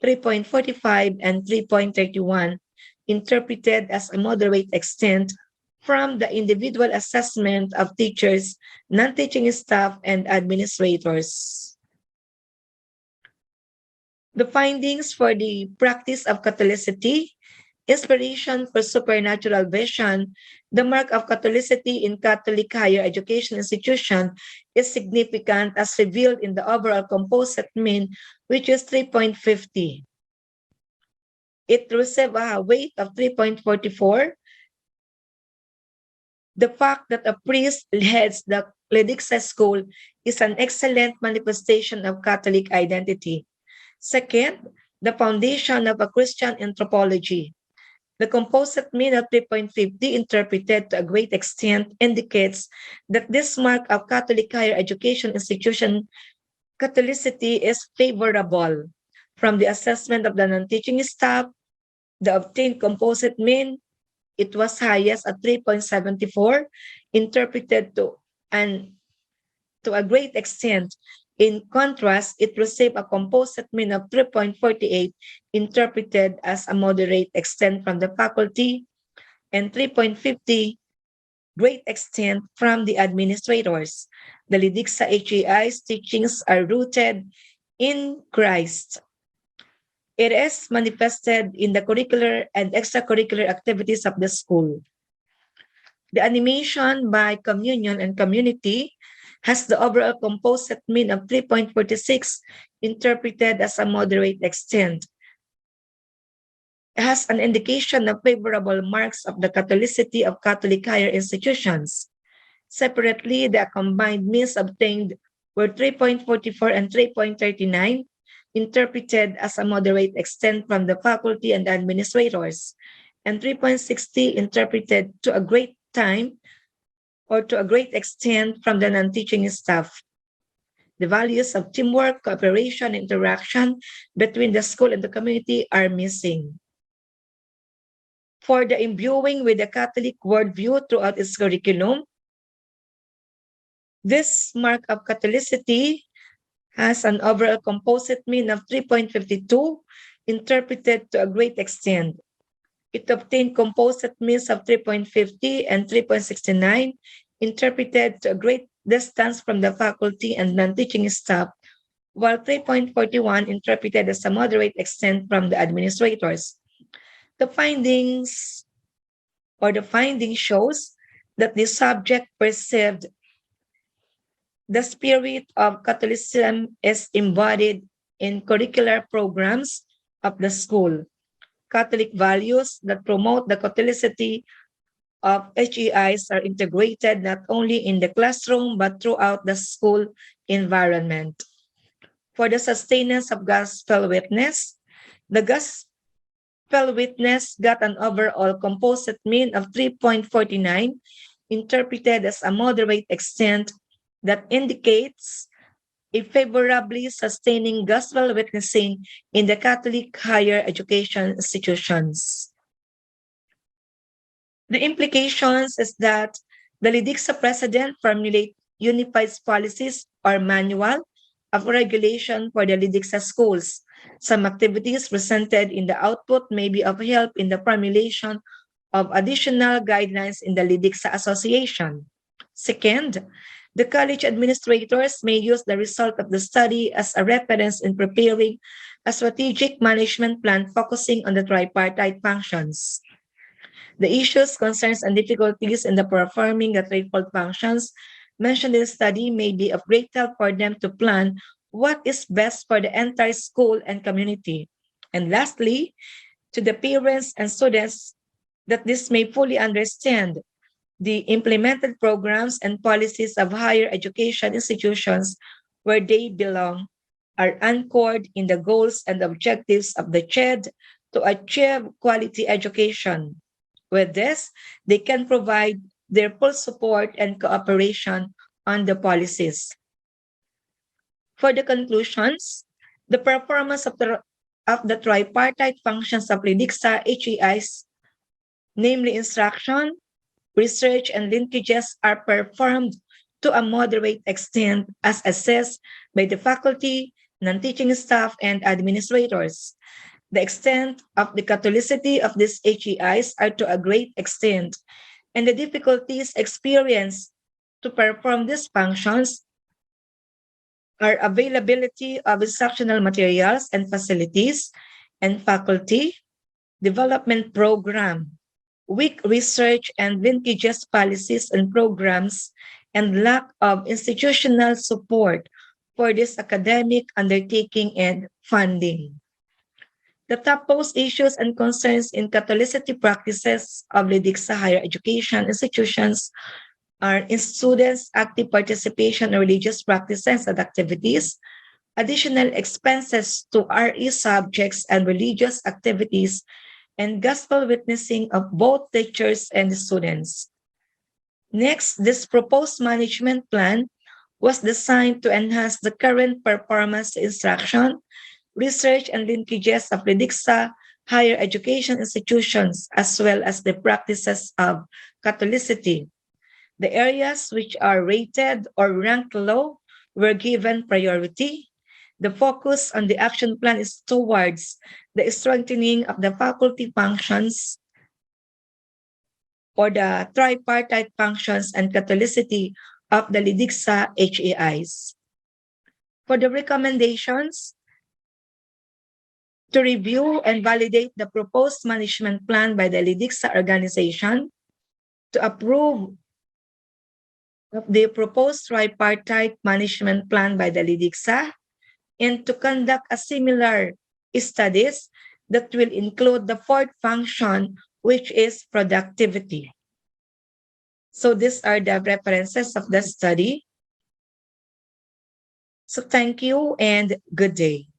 3.45, and 3.31, interpreted as a moderate extent from the individual assessment of teachers, non-teaching staff, and administrators. The findings for the practice of Catholicity, inspiration for supernatural vision, the mark of Catholicity in Catholic higher education institution is significant as revealed in the overall composite mean, which is 3.50. It received a weight of 3.44. The fact that a priest heads the Ledixa school is an excellent manifestation of Catholic identity. Second, the foundation of a Christian anthropology. The composite mean of 3.50 interpreted to a great extent indicates that this mark of Catholic higher education institution Catholicity is favorable. From the assessment of the non-teaching staff, the obtained composite mean, it was highest at 3.74, interpreted to a great extent. In contrast, it received a composite mean of 3.48, interpreted as a moderate extent from the faculty, and 3.50, great extent from the administrators. The Lidixa HEI's teachings are rooted in Christ. It is manifested in the curricular and extracurricular activities of the school. The animation by communion and community has the overall composite mean of 3.46, interpreted as a moderate extent. It has an indication of favorable marks of the Catholicity of Catholic higher institutions. Separately, the combined means obtained were 3.44 and 3.39, interpreted as a moderate extent from the faculty and administrators, and 3.60 interpreted to a great time or to a great extent from the non-teaching staff. The values of teamwork, cooperation, interaction between the school and the community are missing. For the imbuing with the Catholic worldview throughout its curriculum, this mark of Catholicity has an overall composite mean of 3.52, interpreted to a great extent. It obtained composite means of 3.50 and 3.69, interpreted to a great distance from the faculty and non-teaching staff, while 3.41 interpreted as a moderate extent from the administrators. The finding shows that the subject perceived the spirit of Catholicism is embodied in curricular programs of the school. Catholic values that promote the Catholicity of HEIs are integrated not only in the classroom but throughout the school environment. For the sustenance of gospel witness, the gospel witness got an overall composite mean of 3.49, interpreted as a moderate extent that indicates a favorably sustaining gospel witnessing in the Catholic higher education institutions. The implications is that the Lidixa president formulate unified policies or manual of regulation for the Lidixa schools. Some activities presented in the output may be of help in the formulation of additional guidelines in the Lidixa Association. Second, the college administrators may use the result of the study as a reference in preparing a strategic management plan focusing on the tripartite functions. The issues, concerns, and difficulties in the performing the threefold functions mentioned in the study may be of great help for them to plan what is best for the entire school and community. And lastly, to the parents and students, that this may fully understand the implemented programs and policies of higher education institutions where they belong are anchored in the goals and objectives of the CHED to achieve quality education. With this, they can provide their full support and cooperation on the policies. For the conclusions, the performance of the tripartite functions of Lidixa HEIs, namely instruction, research, and linkages, are performed to a moderate extent as assessed by the faculty, non-teaching staff, and administrators. The extent of the catholicity of these HEIs are to a great extent, and the difficulties experienced to perform these functions are availability of instructional materials and facilities and faculty, development program, weak research and linkages policies and programs, and lack of institutional support for this academic undertaking and funding. The top post issues and concerns in Catholicity practices of LIDICSA higher education institutions are in students' active participation in religious practices and activities, additional expenses to RE subjects and religious activities, and gospel witnessing of both teachers and students. Next, this proposed management plan was designed to enhance the current performance instruction, research, and linkages of LIDICSA higher education institutions, as well as the practices of Catholicity. The areas which are rated or ranked low were given priority. The focus on the action plan is towards the strengthening of the faculty functions or the tripartite functions and Catholicity of the LIDICSA HEIs. For the recommendations, to review and validate the proposed management plan by the LIDICSA organization, to approve of the proposed tripartite management plan by the LIDICSA, and to conduct a similar studies that will include the fourth function, which is productivity. So these are the references of the study. So thank you and good day.